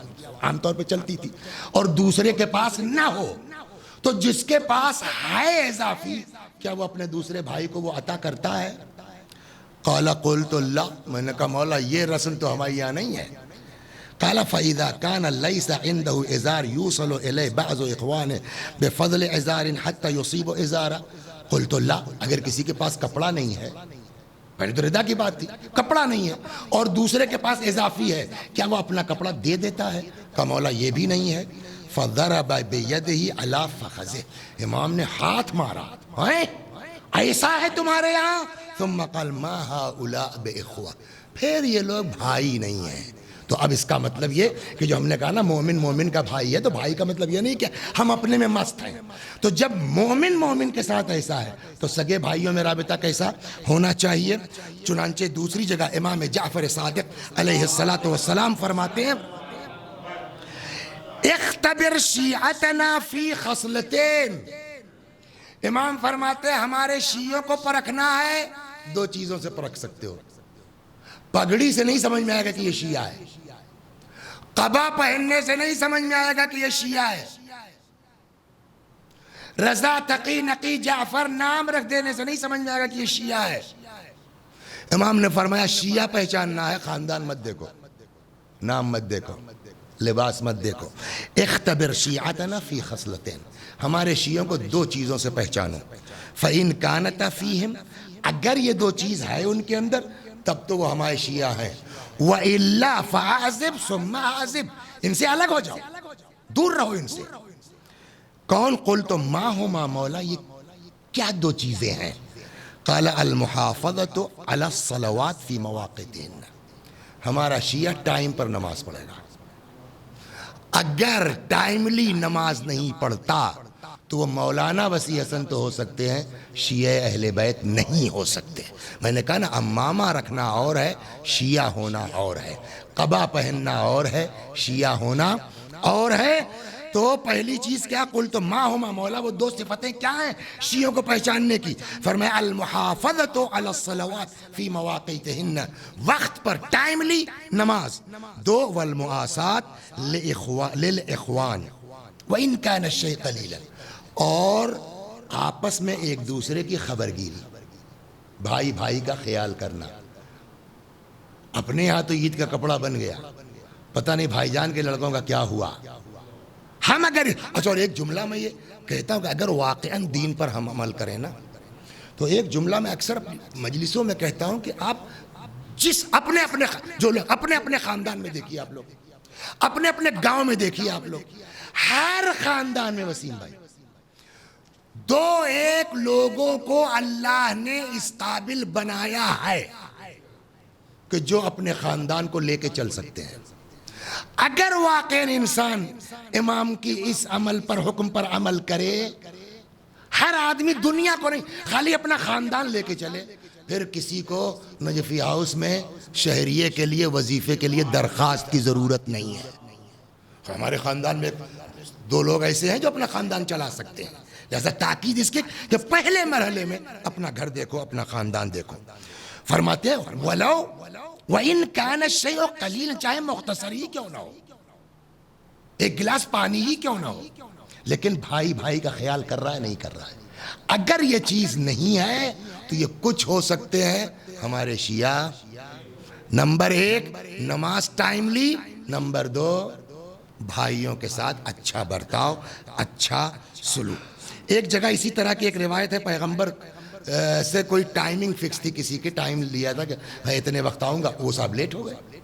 عام طور پہ چلتی تھی، اور دوسرے کے پاس نہ ہو، تو جس کے پاس ہے اضافی، کیا وہ اپنے دوسرے بھائی کو وہ عطا کرتا ہے؟ قال قلت اللہ، میں نے کہا مولا یہ رسم تو ہمارے یہاں نہیں ہے۔ قال فاذا كان ليس عنده ازار يوصل اليه بعض اخوانه بفضل ازار حتى يصيب ازارا قلت اللہ، اگر کسی کے پاس کپڑا نہیں ہے، پہلے تو ردا کی بات تھی، کپڑا نہیں ہے اور دوسرے کے پاس اضافی ہے، کیا وہ اپنا کپڑا دے دیتا ہے؟ کہا مولا یہ بھی نہیں ہے۔ فضرب بیدہ علی فخذہ، امام نے ہاتھ مارا، ایسا ہے تمہارے یہاں؟ ثم قال ما هؤلاء باخوہ، پھر یہ لوگ بھائی نہیں ہیں۔ تو اب اس کا مطلب یہ کہ جو ہم نے کہا نا مومن کا بھائی ہے، تو بھائی کا مطلب یہ نہیں کہ ہم اپنے میں مست ہیں۔ تو جب مومن کے ساتھ ایسا ہے تو سگے بھائیوں میں رابطہ کیسا ہونا چاہیے؟ چنانچہ دوسری جگہ امام جعفر صادق علیہ السلام فرماتے ہیں اختبر شیعتنا فی خصلتین، امام فرماتے ہیں ہمارے شیعوں کو پرکھنا ہے، دو چیزوں سے پرکھ سکتے ہو۔ پگڑی سے نہیں سمجھ میں آئے گا کہ یہ شیعہ ہے، قبا پہننے سے نہیں سمجھ میں آئے گا کہ یہ شیعہ ہے، رضا تقی نقی جعفر نام رکھ دینے سے نہیں سمجھ میں آئے گا کہ یہ شیعہ ہے۔ امام نے فرمایا شیعہ پہچاننا ہے، خاندان مت دیکھو، نام مت دیکھو، لباس مت دیکھو۔ اختبر شیعتنا فی خصلتین، ہمارے شیعوں کو دو چیزوں سے پہچانو۔ فإن كانت فیہم، اگر یہ دو چیز ہے ان کے اندر تب تو وہ ہمارے شیعہ ہیں، وإلا فأعزب ثم أعزب، ان سے الگ ہو جاؤ، دور رہو ان سے. کون؟ قلت ما ہما مولا، یہ کیا دو چیزیں ہیں؟ قال المحافظۃ علی الصلوات فی مواقعتہن، ہمارا شیعہ ٹائم پر نماز پڑھے گا. اگر ٹائملی نماز نہیں پڑھتا تو وہ مولانا وسیع حسن تو ہو سکتے ہیں، شیعہ اہل بیت نہیں ہو سکتے. میں نے کہا نا، امامہ رکھنا اور ہے، شیعہ ہونا اور ہے. قبا پہننا اور ہے، شیعہ ہونا اور ہے. تو پہلی چیز کیا؟ قل تو ما ہما مولا، وہ دو صفتیں کیا ہیں شیعوں کو پہچاننے کی؟ فرمایا المحافظۃ علی الصلوات فی مواقعتہن، وقت پر ٹائملی نماز. دو والمؤاسات للاخوان وان کان الشیء قلیلا، اور آپس میں ایک دوسرے کی خبر گیری، بھائی بھائی کا خیال کرنا. اپنے یہاں تو عید کا کپڑا بن گیا، پتہ نہیں بھائی جان کے لڑکوں کا کیا ہوا. ہم اگر اچھا، اور ایک جملہ میں یہ کہتا ہوں کہ اگر واقعاً دین پر ہم عمل کریں نا، تو ایک جملہ میں اکثر مجلسوں میں کہتا ہوں کہ آپ جس اپنے اپنے خاندان میں دیکھیے، آپ لوگ اپنے اپنے گاؤں میں دیکھیے، آپ لوگ ہر خاندان میں وسیم بھائی دو ایک لوگوں کو اللہ نے اس قابل بنایا ہے کہ جو اپنے خاندان کو لے کے چل سکتے ہیں. اگر واقعاً انسان امام کی اس عمل پر، حکم پر عمل کرے، ہر آدمی دنیا کو نہیں، خالی اپنا خاندان لے کے چلے، پھر کسی کو نجفی ہاؤس میں شہریے کے لیے، وظیفے کے لیے درخواست کی ضرورت نہیں ہے. ہمارے خاندان میں دو لوگ ایسے ہیں جو اپنا خاندان چلا سکتے ہیں. لہذا تاکید اس کے کہ پہلے مرحلے میں اپنا گھر دیکھو، اپنا خاندان دیکھو. فرماتے ہیں وَلَوْ وَإِنْ كَانَ الشَّيْءُ قَلِيلًا، چاہے مختصر ہی کیوں نہ ہو، ایک گلاس پانی ہی کیوں نہ ہو، لیکن بھائی بھائی کا خیال کر رہا ہے نہیں کر رہا ہے. اگر یہ چیز نہیں ہے تو یہ کچھ ہو سکتے ہیں ہمارے شیعہ. نمبر ایک، نماز ٹائملی. نمبر دو، بھائیوں کے ساتھ اچھا برتاؤ، اچھا سلوک. ایک جگہ اسی طرح کی ایک روایت ہے، پیغمبر سے کوئی ٹائمنگ فکس تھی، کسی کی ٹائم لیا تھا کہ میں اتنے وقت آؤں گا، وہ صاحب لیٹ ہو گئے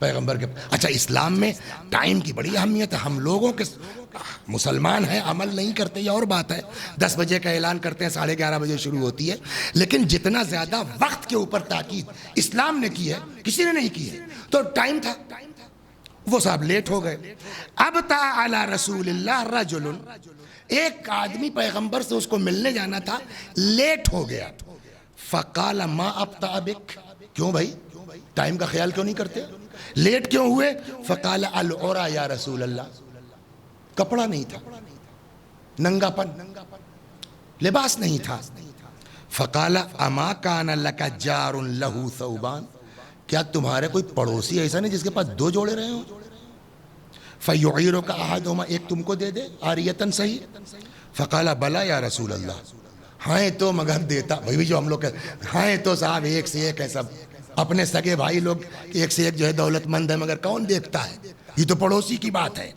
پیغمبر کے. اچھا، اسلام میں ٹائم کی بڑی اہمیت ہے. ہم لوگوں کے مسلمان ہیں، عمل نہیں کرتے، یہ اور بات ہے. 10 بجے کا اعلان کرتے ہیں، 11:30 بجے شروع ہوتی ہے. لیکن جتنا زیادہ وقت کے اوپر تاکید اسلام نے کی ہے، کسی نے نہیں کی ہے. تو ٹائم تھا، وہ صاحب لیٹ ہو گئے. اب تا علی رسول اللہ رجل، ایک آدمی پیغمبر سے اس کو ملنے جانا تھا، لیٹ ہو گیا. فقال ما ابطأ بک، کیوں بھائی ٹائم کا خیال کیوں نہیں کرتے، لیٹ کیوں ہوئے؟ فقال العرى یا رسول اللہ، کپڑا نہیں تھا، ننگا پن، لباس نہیں تھا. فقال اما کان لک جار لہ ثوبان، کیا تمہارے کوئی پڑوسی ایسا نہیں جس کے پاس 2 جوڑے رہے ہوں؟ فیعیرک احدہما، ایک تم کو دے دے عاریۃً صحیح. فقال بلا یا رسول اللہ، ہاں تو مگر دیتا. بھائی جو ہم لوگ ہاں تو صاحب ایک سے ایک ہے، سب اپنے سگے بھائی لوگ ایک سے ایک جو ہے دولت مند ہے، مگر کون دیکھتا ہے، یہ تو پڑوسی کی بات ہے.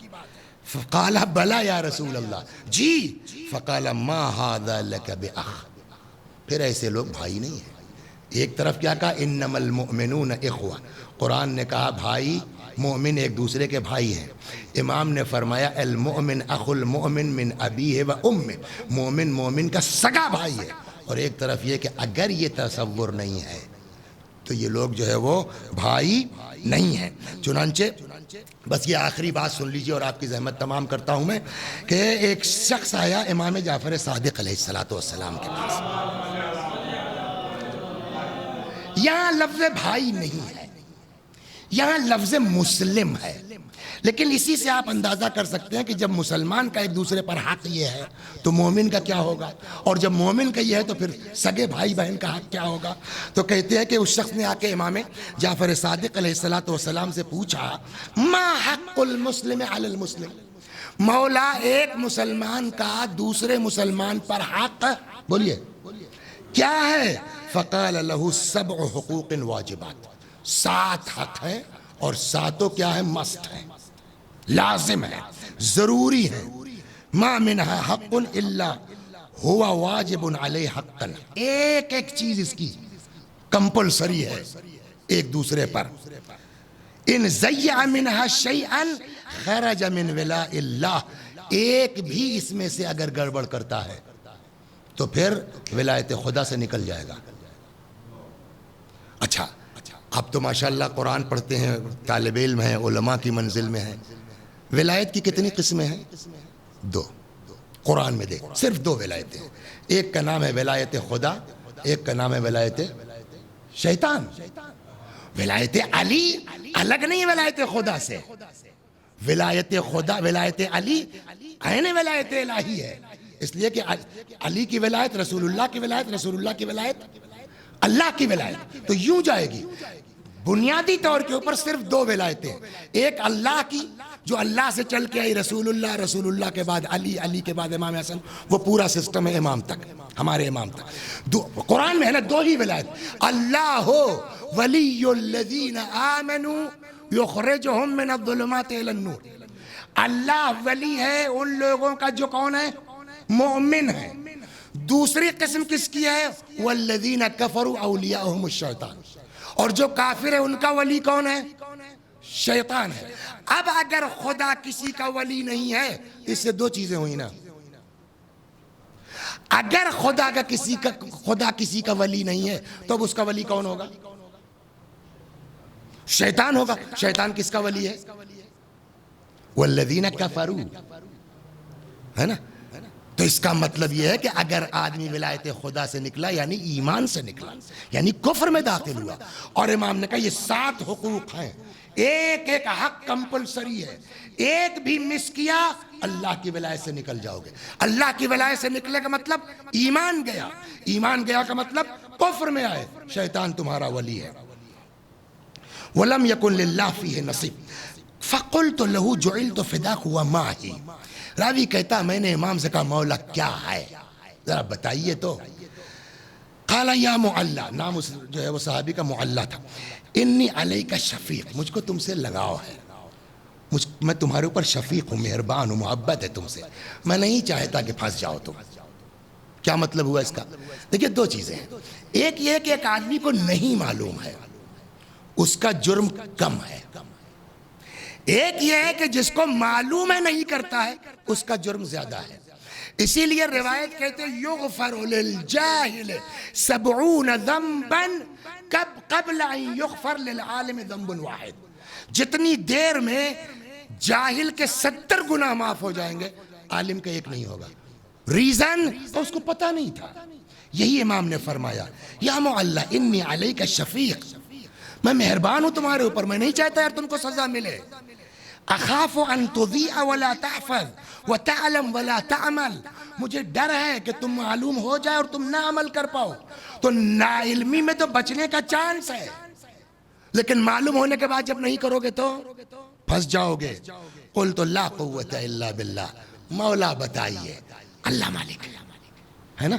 فقال بلا یا رسول اللہ، جی. فقال ما ھذا لک باخ، پھر ایسے لوگ بھائی نہیں ہیں. ایک طرف کیا کہا، انما المؤمنون اخوہ، قرآن نے کہا بھائی مومن ایک دوسرے کے بھائی ہیں. امام نے فرمایا المؤمن اخو المؤمن من ابیہ و امہ، مومن مومن کا سگا بھائی ہے. اور ایک طرف یہ کہ اگر یہ تصور نہیں ہے تو یہ لوگ جو ہے وہ بھائی نہیں ہیں. چنانچہ بس یہ آخری بات سن لیجئے اور آپ کی زحمت تمام کرتا ہوں میں، کہ ایک شخص آیا امام جعفر صادق علیہ السلام کے پاس. یہاں لفظ بھائی نہیں ہے، یہاں لفظ مسلم ہے. لیکن اسی سے آپ اندازہ کر سکتے ہیں کہ جب مسلمان کا ایک دوسرے پر حق یہ ہے تو مومن کا کیا ہوگا، اور جب مومن کا یہ ہے تو پھر سگے بھائی بہن کا حق کیا ہوگا. تو کہتے ہیں کہ اس شخص نے آ کے امام جعفر صادق علیہ السلام سے پوچھا ما حق المسلم علی المسلم، مولا ایک مسلمان کا دوسرے مسلمان پر حق بولیے کیا ہے؟ فقال له 7 حقوق واجبات، 7 حق ہیں اور 7 کیا ہے؟ مست ہیں، لازم ہے، ضروری ہے. ما منها حق الا هو واجب علیہ حقا، ایک ایک چیز اس کی کمپلسری ہے ایک دوسرے پر. ان زیع منہا شیئا خرج من ولاء اللہ، ایک بھی اس میں سے اگر گڑبڑ کرتا ہے تو پھر ولایت خدا سے نکل جائے گا۔ اچھا آپ تو ماشاءاللہ قرآن پڑھتے ہیں، طالب علم ہیں، علماء کی منزل میں ہیں، ولایت کی کتنی قسمیں ہیں؟ 2 قرآن میں دیکھ، صرف 2 ولایتیں ہیں، ایک کا نام ہے ولایت خدا، ایک کا نام ہے ولایت شیطان۔ ولایت علی الگ نہیں ولایت خدا سے، ولایت خدا ولایت علی عین ولایت الہی ہے، اس لیے کہ علی کی ولایت رسول اللہ کی ولایت، رسول اللہ کی ولایت اللہ کی ولایت، تو یوں جائے گی۔ بنیادی طور کے اوپر صرف 2 ولایتیں، ایک اللہ کی جو اللہ سے چل کے آئی، رسول اللہ، رسول اللہ کے بعد علی، علی کے بعد امام حسن، وہ پورا سسٹم ہے امام تک، ہمارے امام تک۔ قرآن میں ہے نا 2 ہی ولایت، اللہ ولی الذین آمنوا یخرجہم من الظلمات الی النور، اللہ ولی ہے ان لوگوں کا جو کون ہے؟ مومن ہے۔ دوسری قسم کس کی ہے؟ والذین کفروا اولیاءہم الشیطان، اور جو کافر ہے ان کا ولی کون ہے؟ شیطان ہے۔ اب اگر خدا کسی کا ولی نہیں ہے، اس سے 2 چیزیں ہوئی نا، اگر خدا کسی کا ولی نہیں ہے تو اب اس کا ولی کون ہوگا؟ شیطان ہوگا۔ شیطان کس کا ولی ہے؟ والذین کفروا، ہے نا؟ تو اس کا مطلب یہ ہے کہ اگر آدمی ولایت خدا سے نکلا یعنی ایمان سے نکلا، یعنی کفر میں داخل ہوا، اور امام نے کہا یہ 7 حقوق ہیں، ایک ایک حق کمپلسری ہے، ایک بھی مس کیا اللہ کی ولایت سے نکل جاؤ گے۔ اللہ کی ولایت سے نکلے کا مطلب ایمان گیا، ایمان گیا کا مطلب کفر میں آئے، شیطان تمہارا ولی ہے۔ وَلَمْ يَكُنْ لِلَّهِ فِيهِ نَصِيبٌ فَقُلْتُ لَهُ جُعِلْتُ فِدَاكَ وَمَا هِي، راوی کہتا میں نے امام سے کہا مولا کیا ہے ذرا بتائیے تو۔ قال یا معلا، نام جو ہے وہ صحابی کا معلا تھا، انی علیک شفیق، مجھ کو تم سے لگاؤ ہے، میں تمہارے اوپر شفیق ہوں، مہربان ہوں، محبت ہے تم سے، میں نہیں چاہتا کہ پھنس جاؤ تم۔ کیا مطلب ہوا اس کا؟ دیکھیے 2 چیزیں ہیں، ایک یہ کہ ایک آدمی کو نہیں معلوم ہے اس کا جرم کم ہے، ایک یہ ہے کہ جس کو معلوم ہے نہیں کرتا ہے اس کا جرم زیادہ ہے۔ اسی لیے روایت کہتے ہیں یغفر للجاہل 70 ذنبا قبل ان یغفر للعالم ذنب واحد، جتنی دیر میں جاہل کے 70 گناہ معاف ہو جائیں گے، عالم کا ایک نہیں ہوگا۔ ریزن تو اس کو پتہ نہیں تھا۔ یہی امام نے فرمایا یا معلا انی علیک شفیق، میں مہربان ہوں تمہارے اوپر، میں نہیں چاہتا یار تم کو سزا ملے۔ اخاف ان تضيع ولا تحفظ وتعلم ولا تعمل، مجھے ڈر ہے کہ تم معلوم ہو جائے اور تم نہ عمل کر پاؤ، تو نا علمی میں تو بچنے کا چانس ہے، لیکن معلوم ہونے کے بعد جب نہیں کرو گے تو پھنس جاؤ گے۔ قلت لا قوت الا باللہ، مولا بتائیے، اللہ مالک ہے نا،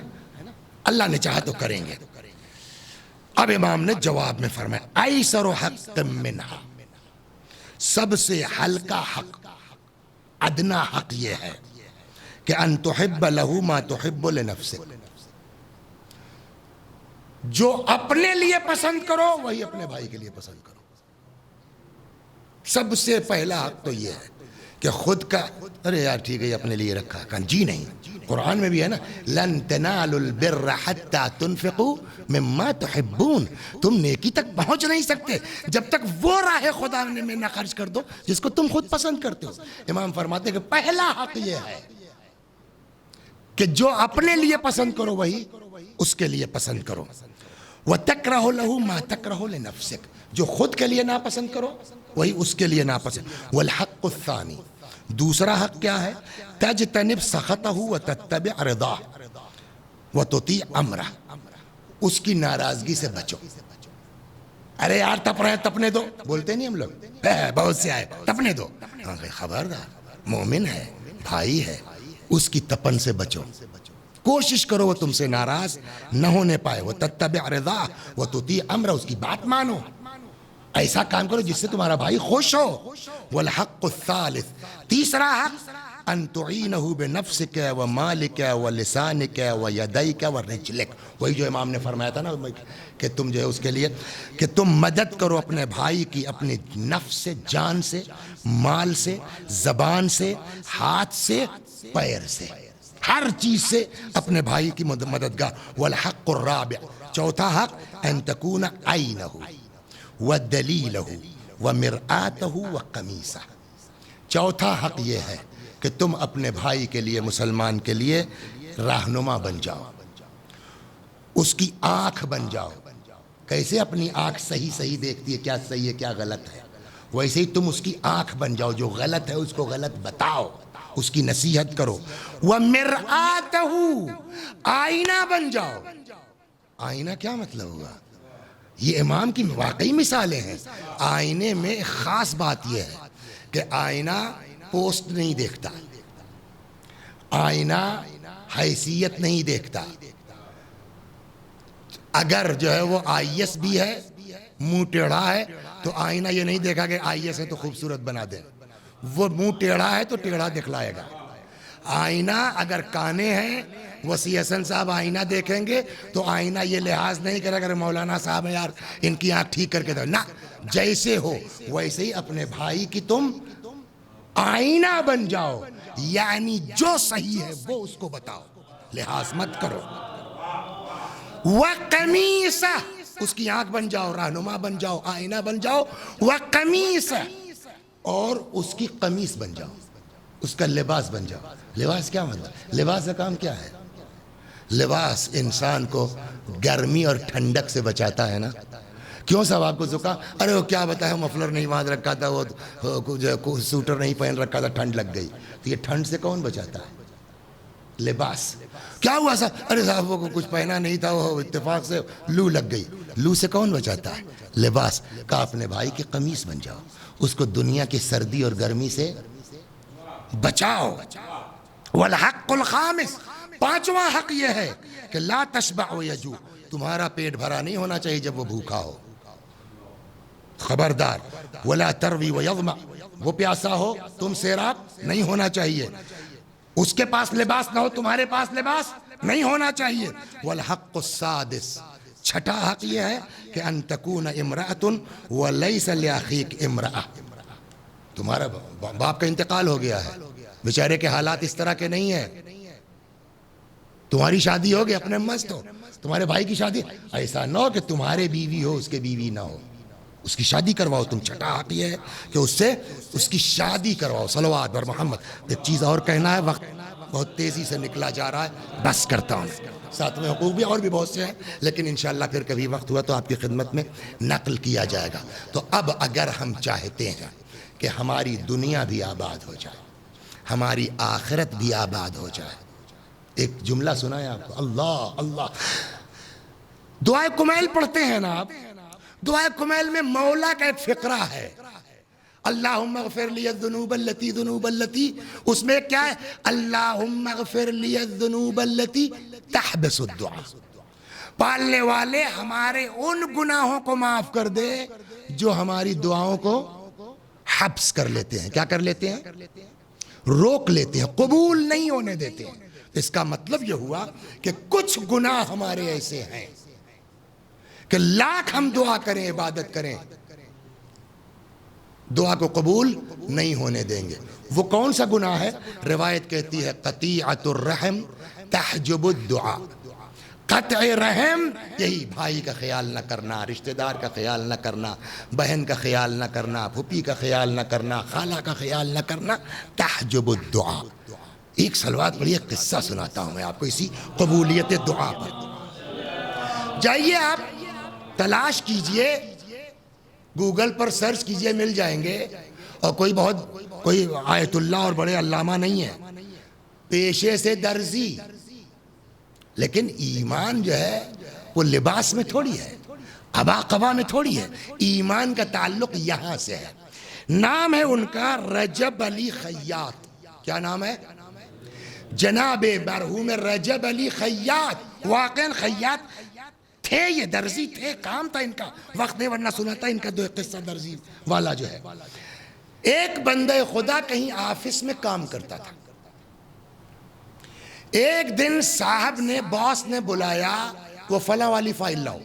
اللہ نے چاہا تو کریں گے۔ اب امام نے جواب میں فرمایا ایسر حق منہا، سب سے ہلکا حق، ادنا حق یہ ہے کہ ان تحب لہ ما تحب لنفسک، جو اپنے لیے پسند کرو وہی اپنے بھائی کے لیے پسند کرو۔ سب سے پہلا حق تو یہ ہے کہ خود کا، ارے یار ٹھیک ہے اپنے لیے رکھا، کہا جی نہیں، قرآن میں بھی ہے نا لن تنالوا البر حتى تنفقوا مما تحبون، تم نیکی تک پہنچ نہیں سکتے جب تک وہ راہ خدا میں نہ خرچ کر دو جس کو تم خود پسند کرتے ہو۔ امام فرماتے ہیں کہ پہلا حق یہ ہے کہ جو اپنے لیے پسند کرو وہی اس کے لیے پسند کرو۔ وَتَكْرَهُ لَهُ مَا تَكْرَهُ لِنَفْسِكَ، جو خود کے لیے ناپسند کرو وہی اس کے لیے ناپسند۔ وَالْحَقُّ الثَّانِي، دوسرا حق کیا ہے؟ تَجْتَنِبْ سَخَطَهُ وَتَتَّبِعْ رِضَاهُ وَتُطِيعْ أَمْرَهُ، اس کی ناراضگی سے بچو۔ ارے یار تپ رہے ہیں تپنے دو، بولتے نہیں ہم لوگ، بہت سے آئے تپنے دو، خبردار مومن ہے، بھائی ہے، اس کی تپن سے بچو، کوشش کرو وہ تم سے ناراض نہ ہونے پائے۔ وَتَتَّبِعْ رِضَاهُ وَتُطِيعْ أَمْرَهُ، اس کی بات مانو، ایسا کام کرو جس سے تمہارا بھائی خوش ہو۔ وَالْحَقُّ الثَّالِثُ، تیسرا حق ان تعینہ بنفسک و مالک و لسانک و یدیک و رجلک. وہی جو امام نے فرمایا تھا نا کہ تم جو ہے اس کے لیے کہ تم مدد کرو اپنے بھائی کی اپنے نفس سے، جان سے، مال سے، زبان سے، ہاتھ سے، پیر سے، ہر چیز سے اپنے بھائی کی مددگار. والحق الرابع، چوتھا حق ان تکون عینہ ودلیلہ ومرآتہ وقمیصہ. چوتھا حق یہ ہے کہ تم اپنے بھائی کے لیے، مسلمان کے لیے رہنما بن جاؤ، اس کی آنکھ بن جاؤ. کیسے اپنی آنکھ صحیح دیکھتی ہے کیا صحیح ہے کیا غلط ہے، ویسے ہی تم اس کی آنکھ بن جاؤ، جو غلط ہے اس کو غلط بتاؤ، اس کی نصیحت کرو. وَمِرْآتَهُ، آئینہ بن جاؤ. آئینہ کیا مطلب ہوا؟ یہ امام کی واقعی مثالیں ہیں. آئینے میں ایک خاص بات یہ ہے کہ آئینہ پوسٹ نہیں دیکھتا، آئینہ حیثیت نہیں دیکھتا. اگر جو ہے وہ آئی ایس بھی ہے، منہ ٹیڑھا ہے، تو آئینہ یہ نہیں دیکھا کہ آئی ایس ہے تو خوبصورت بنا دے، وہ منہ ٹیڑھا ہے تو ٹیڑھا دکھلائے گا. آئینہ اگر کانے ہیں، وسیع حسن صاحب آئینہ دیکھیں گے تو آئینہ یہ لحاظ نہیں کرے اگر مولانا صاحب ہیں یار ان کی آنکھ ٹھیک کر کے دو، نہ، جیسے ہو ویسے ہی اپنے بھائی کی تم آئینہ بن جاؤ، یعنی جو صحیح ہے وہ اس کو بتاؤ، لحاظ مت کرو. وَقَمِيصَ، اس کی آنکھ بن جاؤ، رہنما بن جاؤ، آئینہ بن جاؤ. وَقَمِيصَ، اور اس کی قمیص بن جاؤ، اس کا لباس بن جاؤ. لباس کیا مطلب؟ لباس کا کام کیا ہے؟ لباس انسان کو گرمی اور ٹھنڈک سے بچاتا ہے نا. کیوں صاحب آپ کو زکام؟ ارے وہ کیا بتایا، مفلر نہیں باندھ رکھا تھا، وہ سوٹر نہیں پہن رکھا تھا، ٹھنڈ لگ گئی. تو یہ ٹھنڈ سے کون بچاتا ہے؟ لباس. کیا ہوا صاحب؟ ارے صاحب وہ کچھ پہنا نہیں تھا، وہ اتفاق سے لو لگ گئی. لو سے کون بچاتا ہے؟ لباس. کا اپنے بھائی کی قمیص بن جاؤ، اس کو دنیا کی سردی اور گرمی سے بچاؤ. والحق الخامس، پانچواں حق یہ ہے کہ لا تشبع ویجوع، تمہارا پیٹ بھرا نہیں ہونا چاہیے جب وہ بھوکا ہو، خبردار. ولا تروی ویظمأ، وہ پیاسا ہو تم سیراب نہیں ہونا چاہیے، اس کے پاس لباس نہ ہو تمہارے پاس لباس نہیں ہونا چاہیے. والحق السادس، چھٹا حق یہ ہے کہ ان تکون امرأة وليس لأخيك امرأة. تمہارا باپ کا انتقال ہو گیا ہے، بیچارے کے حالات اس طرح کے نہیں ہیں، تمہاری شادی ہوگی اپنے مست ہو، تمہارے بھائی کی شادی، ایسا نہ ہو کہ تمہارے بیوی ہو اس کے بیوی نہ ہو، اس کی شادی کرواؤ. تم چھٹا حق یہ ہے کہ اس سے اس کی شادی کرواؤ. صلوات بر محمد. ایک چیز اور کہنا ہے، وقت بہت تیزی سے نکلا جا رہا ہے، بس کرتا ہوں. ساتھ میں حقوق بھی اور بھی بہت سے ہیں، لیکن انشاءاللہ پھر کبھی وقت ہوا تو آپ کی خدمت میں نقل کیا جائے گا. تو اب اگر ہم چاہتے ہیں کہ ہماری دنیا بھی آباد ہو جائے، ہماری آخرت بھی آباد ہو جائے، ایک جملہ سنا ہے آپ کو، اللہ اللہ. دعائے کمیل پڑھتے ہیں نا آپ، دعائے کمیل میں مولا کا ایک فقرہ ہے، اللہم اغفر لی الذنوب التی ذنوب التی، اس میں کیا ہے؟ اللہم اغفر لی الذنوب التی تحبس الدعا. پالنے والے ہمارے ان گناہوں کو معاف کر دے جو ہماری دعاؤں کو حبس کر لیتے ہیں. کیا کر لیتے ہیں؟ روک لیتے ہیں، قبول نہیں ہونے دیتے ہیں. اس کا مطلب یہ ہوا کہ کچھ گناہ ہمارے ایسے ہیں کہ لاکھ ہم دعا کریں، عبادت کریں، دعا کو قبول نہیں ہونے دیں گے. وہ کون سا گناہ ہے؟ روایت کہتی ہے قطیعۃ الرحم تحجب الدعاء. قطع رحم، یہی بھائی کا خیال نہ کرنا، رشتہ دار کا خیال نہ کرنا، بہن کا خیال نہ کرنا، پھوپھی کا خیال نہ کرنا، خالہ کا خیال نہ کرنا، تحجب الدعاء. ایک صلوات پڑھیے، قصہ سناتا ہوں میں آپ کو اسی قبولیت دعا پر. جائیے آپ تلاش کیجئے، گوگل پر سرچ کیجئے، مل جائیں گے. اور کوئی آیت اللہ اور بڑے علامہ نہیں ہے، پیشے سے درزی، لیکن ایمان جو ہے وہ لباس میں تھوڑی ہے، عبا قبا میں تھوڑی ہے. ایمان کا تعلق یہاں سے ہے. نام ہے ان کا رجب علی خیاط. کیا نام ہے؟ جناب مرحوم رجب علی خیاط. واقعاً خیاط تھے، یہ درزی تھے، کام تھا ان کا. وقت نہیں ورنہ سناتا ان کا دو ایک قصہ درزی والا جو ہے. ایک بندہ خدا کہیں آفس میں کام کرتا تھا، ایک دن صاحب نے باس نے بلایا وہ فلاں والی فائل لاؤ.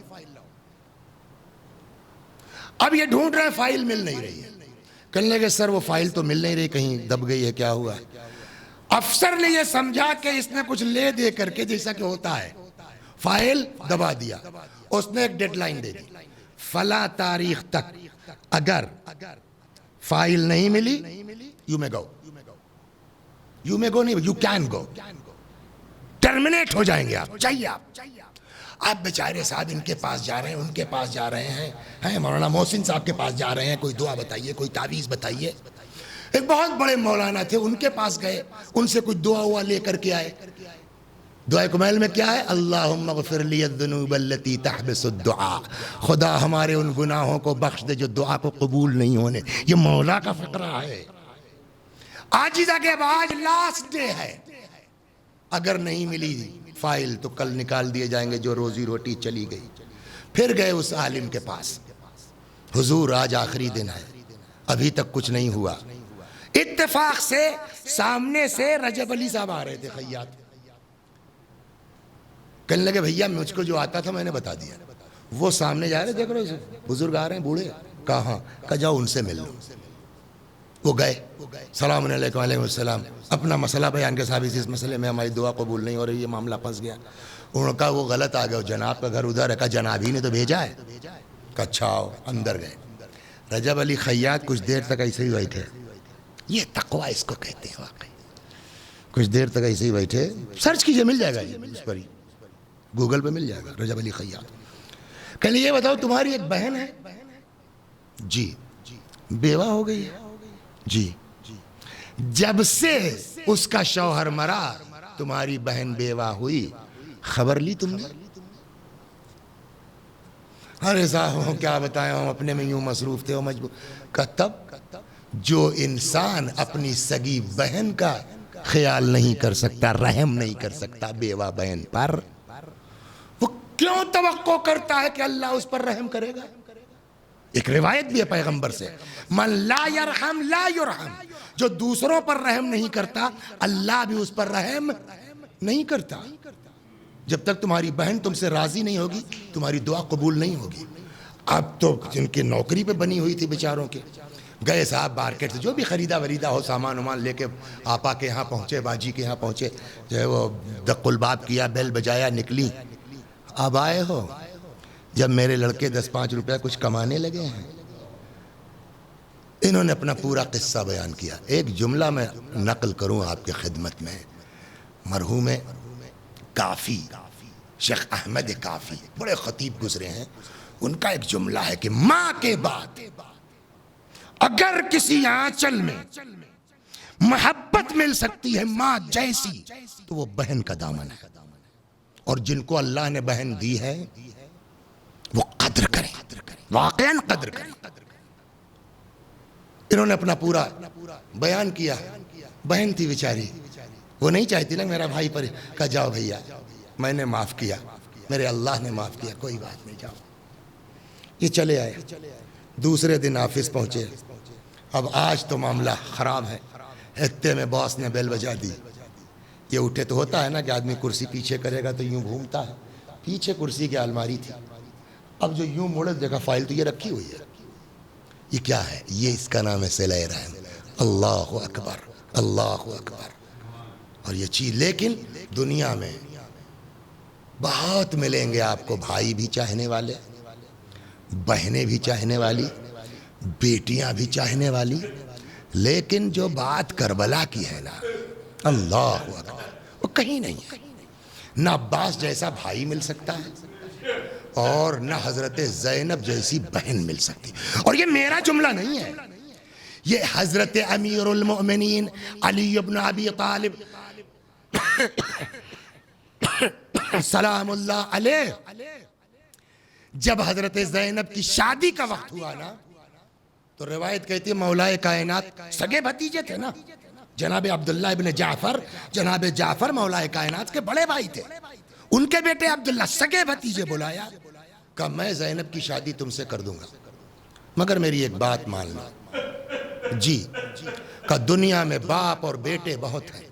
اب یہ ڈھونڈ رہے ہیں فائل مل نہیں رہی ہے. کہنے لگے سر وہ فائل تو مل نہیں رہی, کہیں دب گئی ہے, کیا ہوا ہے؟ افسر نے یہ سمجھا کہ اس نے کچھ لے دے کر کے جیسا کہ ہوتا ہے فائل دبا دیا. اس نے ایک ڈیڈ لائن دے دی, فلاں تاریخ تک اگر فائل نہیں ملی یو میں گو, یو میں گو نہیں, یو کین گو, ٹرمینیٹ ہو جائیں گے آپ, چاہیے آپ بیچارے صاحب ان کے پاس جا رہے ہیں, ان کے پاس جا رہے ہیں, مولانا محسن صاحب کے پاس جا رہے ہیں, کوئی دعا بتائیے, کوئی تعویذ بتائیے. ایک بہت بڑے مولانا تھے, ان کے پاس گئے, ان سے کچھ دعا ہوا لے کر کے آئے. دعائے کمیل میں کیا ہے؟ اللہم اغفر لی الذنوب التي تحبس الدعاء, خدا ہمارے ان گناہوں کو بخش دے جو دعا کو قبول نہیں ہونے. یہ مولا کا فقرہ ہے. عاجزہ کے بعد لاسٹ ڈے ہے, اگر نہیں ملی فائل تو کل نکال دیے جائیں گے, جو روزی روٹی چلی گئی. پھر گئے اس عالم کے پاس, حضور آج آخری دن ہے, ابھی تک کچھ نہیں ہوا. اتفاق سے سامنے سے رجب علی صاحب آ رہے تھے, خیاط. کہنے لگے بھیا مجھ کو جو آتا تھا میں نے بتا دیا. وہ سامنے جا رہے, دیکھ رہے بزرگ آ رہے ہیں بوڑھے, کہاں, کہا جاؤ ان سے مل لو. وہ گئے, سلام علیکم. وعلیکم السلام. اپنا مسئلہ بیان کے, صاحب اس مسئلے میں ہماری دعا قبول نہیں ہو رہی, یہ معاملہ پھنس گیا. انہوں نے کہا وہ غلط آ گیا, جناب کا گھر ادھر ہے. کہا جناب ہی نے تو بھیجا ہے. کہا اچھا آؤ. اندر گئے. رجب علی خیاط کچھ دیر تک ایسے ہی بیٹھے, یہ تقویٰ اس کو کہتے ہیں واقعی. کچھ دیر تک ایسے ہی بیٹھے, سرچ کیجئے مل جائے گا, یہ اس پر ہی گوگل پہ مل جائے گا, رجب علی خیاط. کہنے یہ بتاؤ تمہاری ایک بہن ہے؟ جی. بیوہ ہو گئی ہے؟ جی. جب سے اس کا شوہر مرا تمہاری بہن بیوہ ہوئی, خبر لی تم نے؟ ارے صاحب کیا بتائیں, ہم اپنے میں یوں مصروف تھے, مجبور. کہ تب جو انسان اپنی سگی بہن کا خیال نہیں کر سکتا, رحم نہیں کر سکتا بیوہ بہن پر, وہ کیوں توقع کرتا ہے کہ اللہ اس پر رحم کرے گا؟ ایک روایت بھی ہے پیغمبر سے, من لا یرحم لا یرحم, جو دوسروں پر رحم نہیں کرتا اللہ بھی اس پر رحم نہیں کرتا. جب تک تمہاری بہن تم سے راضی نہیں ہوگی تمہاری دعا قبول نہیں ہوگی. اب تو جن کی نوکری پہ بنی ہوئی تھی بیچاروں کے, گئے صاحب مارکیٹ سے جو بھی خریدا وریدا ہو سامان وامان لے کے آپا کے یہاں پہنچے, باجی کے یہاں پہنچے, جو ہے وہ دق الباب کیا, بیل بجایا, نکلی. اب آئے ہو, جب میرے لڑکے 10-5 روپے کچھ کمانے لگے ہیں. انہوں نے اپنا پورا قصہ بیان کیا. ایک جملہ میں نقل کروں آپ کی خدمت میں, مرحوم کافی شیخ احمد کافی بڑے خطیب گزرے ہیں, ان کا ایک جملہ ہے کہ ماں کے بعد اگر کسی آنچل میں محبت مل سکتی ہے ماں جیسی تو وہ بہن کا دامن ہے. اور جن کو اللہ نے بہن دی ہے وہ قدر کریں, واقعاً قدر کریں. انہوں نے اپنا پورا بیان کیا. بہن تھی بیچاری, وہ نہیں چاہتی نا میرا بھائی پر. کہا جاؤ بھیا میں نے معاف کیا, میرے اللہ نے معاف کیا, کوئی بات نہیں, جاؤ. یہ چلے آئے. دوسرے دن آفس پہنچے. اب آج تو معاملہ خراب ہے. ہفتے میں باس نے بیل بجا دی. یہ اٹھے تو ہوتا ہے نا کہ آدمی کرسی پیچھے کرے گا تو یوں گھومتا ہے, پیچھے کرسی کی الماری تھی. اب جو یوں مڑے دیکھا فائل تو یہ رکھی ہوئی ہے. یہ کیا ہے؟ یہ اس کا نام ہے صلہ رحم. اللہ اکبر, اللہ اکبر. اور یہ چیز لیکن دنیا میں بہت ملیں گے آپ کو, بھائی بھی چاہنے والے, بہنیں بھی چاہنے والی, بیٹیاں بھی چاہنے والی, لیکن جو بات کربلا کی ہے نا, اللہ اکبر, وہ کہیں نہیں ہے. نہ عباس جیسا بھائی مل سکتا ہے اور نہ حضرت زینب جیسی بہن مل سکتی. اور یہ میرا جملہ نہیں ہے, یہ حضرت امیر المؤمنین علی بن ابی طالب سلام اللہ علیہ, جب حضرت زینب کی شادی کا وقت ہوا نا تو روایت کہتی ہے مولا کائنات, سگے بھتیجے تھے نا, جناب عبداللہ ابن جعفر, جناب جعفر مولا کائنات کے بڑے بھائی تھے, ان کے بیٹے عبداللہ سگے بھتیجے بلایا. کہا میں زینب کی شادی تم سے کر دوں گا مگر میری ایک بات ماننا. جی. کہا دنیا میں باپ اور بیٹے بہت ہیں,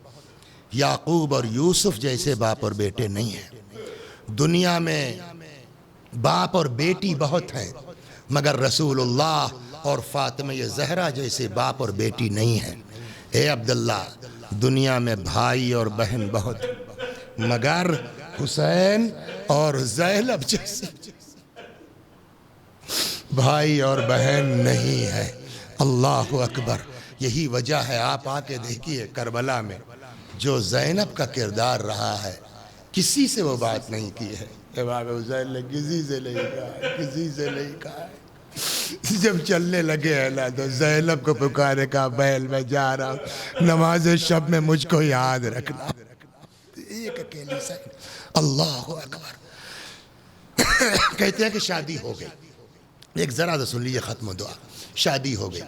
یعقوب اور یوسف جیسے باپ اور بیٹے نہیں ہیں۔ دنیا میں باپ اور بیٹی بہت ہیں، مگر رسول اللہ اور فاطمہ زہرا جیسے باپ اور بیٹی نہیں ہیں۔ اے عبداللہ، دنیا میں بھائی اور بہن بہت ہیں، مگر حسین اور زینب جیسے بھائی اور بہن نہیں ہے۔ اللہ اکبر۔ یہی وجہ ہے، آپ آ کے دیکھیے کربلا میں جو زینب کا کردار رہا ہے، کسی سے وہ بات نہیں کی ہے۔ امام حسین نے کسی سے نہیں کہا ہے، کسی سے نہیں کہا ہے۔ جب چلنے لگے ہیں نا تو زینب کو پکارے، کہا بیل میں جا رہا ہوں، نماز شب میں مجھ کو یاد رکھنا۔ ایک اکیلی زینب، اللہ اکبر۔ کہتے ہیں کہ شادی ہو گئی، ایک ذرا تو سن لیجیے ختم دعا۔ شادی ہو گئی۔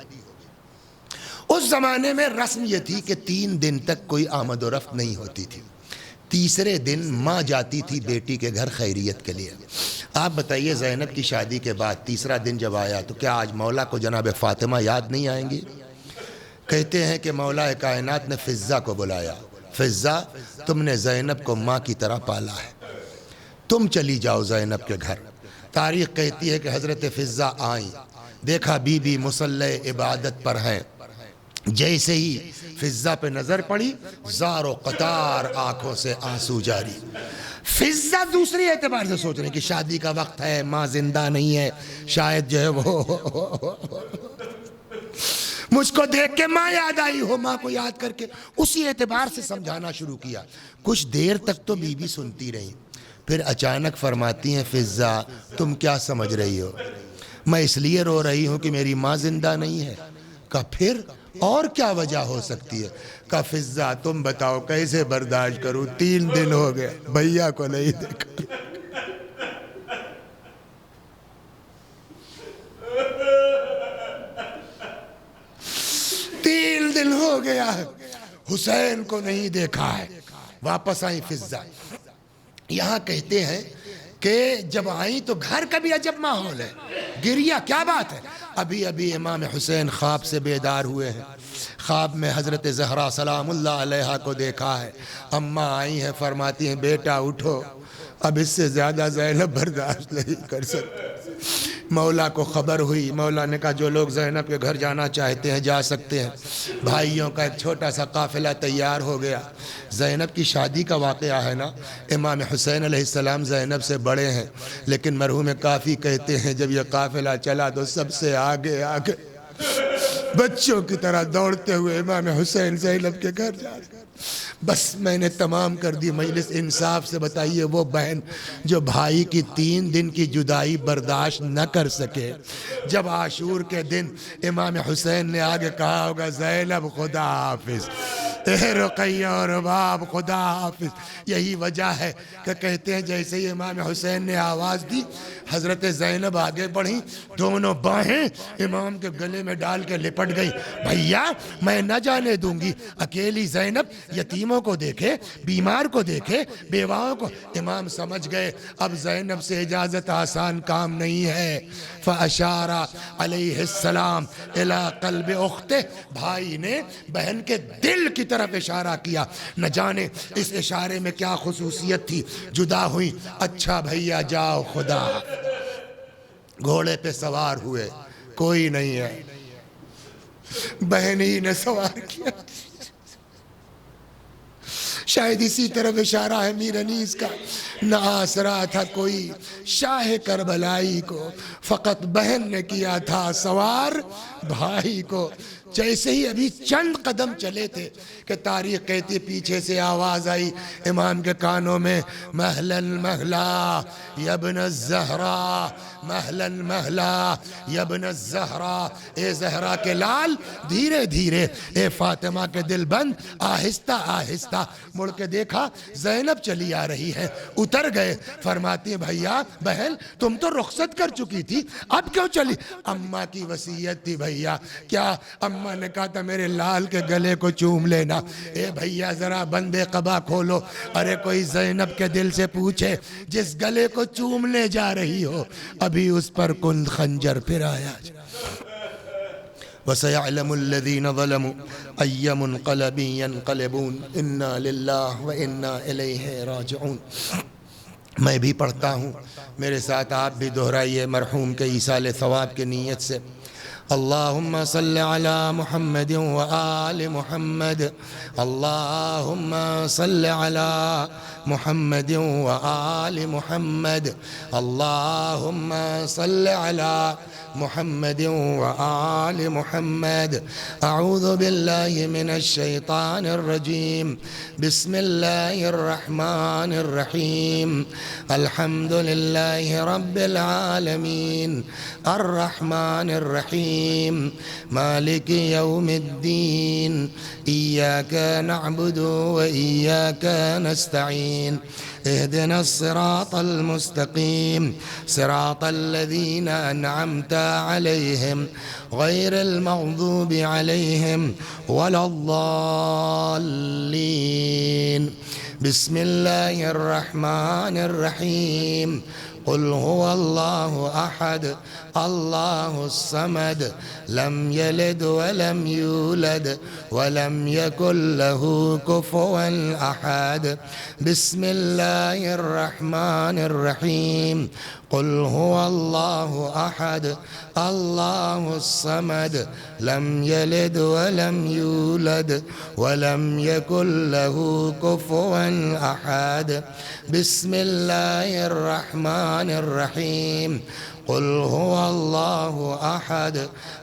اس زمانے میں رسم یہ تھی کہ 3 دن تک کوئی آمد و رفت نہیں ہوتی تھی۔ تیسرے دن ماں جاتی تھی بیٹی کے گھر خیریت کے لیے۔ آپ بتائیے، زینب کی شادی کے بعد تیسرا دن جب آیا تو کیا آج مولا کو جناب فاطمہ یاد نہیں آئیں گی؟ کہتے ہیں کہ مولا کائنات نے فضہ کو بلایا، فضہ تم نے زینب کو ماں کی طرح پالا ہے، تم چلی جاؤ زینب کے گھر۔ تاریخ کہتی ہے کہ حضرت فضہ آئیں، دیکھا بی بی مصلی عبادت پر ہیں۔ جیسے ہی فضہ پہ نظر پڑی، زار و قطار آنکھوں سے آنسو جاری۔ فضہ دوسری اعتبار سے سوچ رہے کہ شادی کا وقت ہے، ماں زندہ نہیں ہے، شاید جو ہے وہ مجھ کو دیکھ کے ماں یاد آئی ہو، ماں کو یاد کر کے اسی اعتبار سے سمجھانا شروع کیا۔ کچھ دیر تک تو بی بی سنتی رہی، پھر اچانک فرماتی ہیں، فضہ تم کیا سمجھ رہی ہو؟ میں اس لیے رو رہی ہوں کہ میری ماں زندہ نہیں ہے۔ کہا پھر اور کیا وجہ ہو سکتی ہے؟ کہا فضہ تم بتاؤ کیسے برداشت کروں، 3 دن ہو گئے بھیا کو نہیں دیکھا۔ 3 دن ہو گیا حسین کو نہیں دیکھا ہے۔ واپس آئی فضہ۔ یہاں کہتے ہیں کہ جب آئیں تو گھر کا بھی عجب ماحول ہے، گریا کیا بات ہے۔ ابھی ابھی امام حسین خواب سے بیدار ہوئے ہیں، خواب میں حضرت زہرا سلام اللہ علیہا کو دیکھا ہے۔ اماں آئی ہیں، فرماتی ہیں بیٹا اٹھو، اب اس سے زیادہ زینب برداشت نہیں کر سکتی۔ مولا کو خبر ہوئی، مولا نے کہا جو لوگ زینب کے گھر جانا چاہتے ہیں جا سکتے ہیں۔ بھائیوں کا ایک چھوٹا سا قافلہ تیار ہو گیا۔ زینب کی شادی کا واقعہ ہے نا، امام حسین علیہ السلام زینب سے بڑے ہیں، لیکن مرحوم کافی کہتے ہیں جب یہ قافلہ چلا تو سب سے آگے آگے بچوں کی طرح دوڑتے ہوئے امام حسین زینب کے گھر جا رہے۔ بس میں نے تمام کر دی مجلس، انصاف سے بتائیے وہ بہن جو بھائی کی 3 دن کی جدائی برداشت نہ کر سکے، جب عاشور کے دن امام حسین نے آگے کہا ہوگا زینب خدا حافظ، اے رقیہ اور رباب خدا حافظ۔ یہی وجہ ہے کہ کہتے ہیں جیسے ہی امام حسین نے آواز دی، حضرت زینب آگے بڑھیں، دونوں باہیں امام کے گلے میں ڈال کے لپٹ گئی۔ بھیا میں نہ جانے دوں گی اکیلی زینب یتیموں کو دیکھے، بیمار کو دیکھے، بیواؤں کو۔ امام سمجھ گئے اب زینب سے اجازت آسان کام نہیں ہے۔ فَأَشَارَ علیہ السلام إِلَىٰ قَلْبِ أُخْتِهِ، بھائی نے بہن کے دل کی طرف اشارہ کیا۔ نہ جانے اس اشارے میں کیا خصوصیت تھی، جدا ہوئی۔ اچھا بھیا جاؤ خدا۔ گھوڑے پہ سوار ہوئے، کوئی نہیں ہے، بہن ہی نے سوار کیا۔ شاید اسی طرف اشارہ ہے میر انیس کا، نہ آسرا تھا کوئی شاہ کربلائی کو، فقط بہن نے کیا تھا سوار بھائی کو۔ جیسے ہی ابھی چند قدم چلے تھے کہ تاریخ کہتی پیچھے سے آواز آئی امام کے کانوں میں، مہلا مہلا یبن الزہرا، مہلا مہلا یبن الزہرا، اے زہرا کے لال دھیرے دھیرے، اے فاطمہ کے دل بند آہستہ آہستہ۔ مڑ کے دیکھا زینب چلی آ رہی ہے، اتر گئے۔ فرماتی ہیں بھیا بہن تم تو رخصت کر چکی تھی، اب کیوں چلی؟ اماں کی وصیت تھی بھیا۔ کیا؟ اماں نے کہا تھا میرے لال کے گلے کو چوم لینا۔ اے بھیا ذرا بندے قبا کھولو، ارے کوئی زینب کے دل سے پوچھے جس گلے کو چومنے جا رہی ہو ابھی اس پر کن خنجر پھر آیا۔ وسيعلم الذين ظلموا أي منقلب ينقلبون إنا لله وإنا إليه راجعون۔ میں بھی پڑھتا ہوں، میرے ساتھ آپ بھی دہرائیے مرحوم کے ایصال ثواب کی نیت سے۔ اللہم صل علی محمد وآل محمد، اللہم صل علی محمد وآل محمد، اللہم صل علی محمد وآل محمد۔ اعوذ باللہ من الشیطان الرجیم، بسم اللہ الرحمن الرحیم، الحمد للہ رب العالمین، الرحمن الرحیم، مالک یوم الدین، ایاک نعبد وإیاک نستعین، اهدنا الصراط المستقيم صراط الذين أنعمت عليهم غير المغضوب عليهم ولا الضالين۔ بسم الله الرحمن الرحيم، قل هو الله أحد الله الصمد لم يلد ولم يولد ولم يكن له كفوا أحد۔ بسم الله الرحمن الرحيم، قل هو الله أحد الله الصمد لم يلد ولم يولد ولم يكن له كفوا أحد۔ بسم الله الرحمن الرحيم، قل هو الله أحد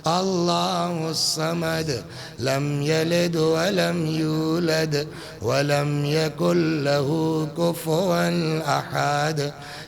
الله الصمد لم يلد ولم يولد ولم يكن له كفوا أحد۔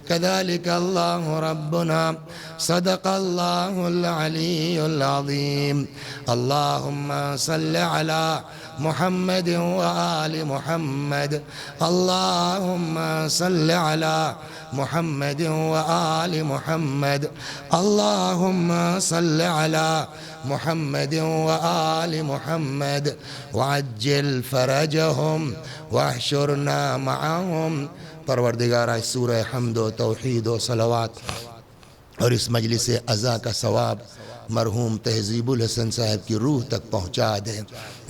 كذلك الله ربنا، صدق الله العلي العظيم۔ اللهم صل على محمد وآل محمد، اللهم صل على محمد وآل محمد، اللهم صل على محمد وآل محمد، وعجل فرجهم واحشرنا معهم۔ پروردگارہ سورہ حمد و توحید و صلوات اور اس مجلس عزا کا ثواب مرحوم تہذیب الحسن صاحب کی روح تک پہنچا دے،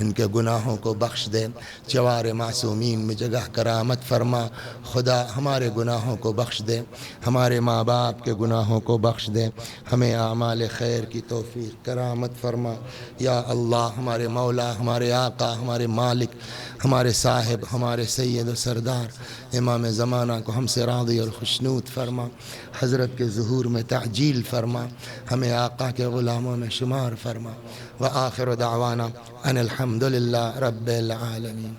ان کے گناہوں کو بخش دے، چوار معصومین میں جگہ کرامت فرما۔ خدا ہمارے گناہوں کو بخش دے، ہمارے ماں باپ کے گناہوں کو بخش دے، ہمیں اعمال خیر کی توفیق کرامت فرما۔ یا اللہ، ہمارے مولا، ہمارے آقا، ہمارے مالک، ہمارے صاحب، ہمارے سید و سردار امام زمانہ کو ہم سے راضی اور خوشنود فرما، حضرت کے ظہور میں تعجیل فرما، ہمیں آقا کے غلاموں میں شمار فرما۔ وآخر دعوانا ان الحمد للہ رب العالمین۔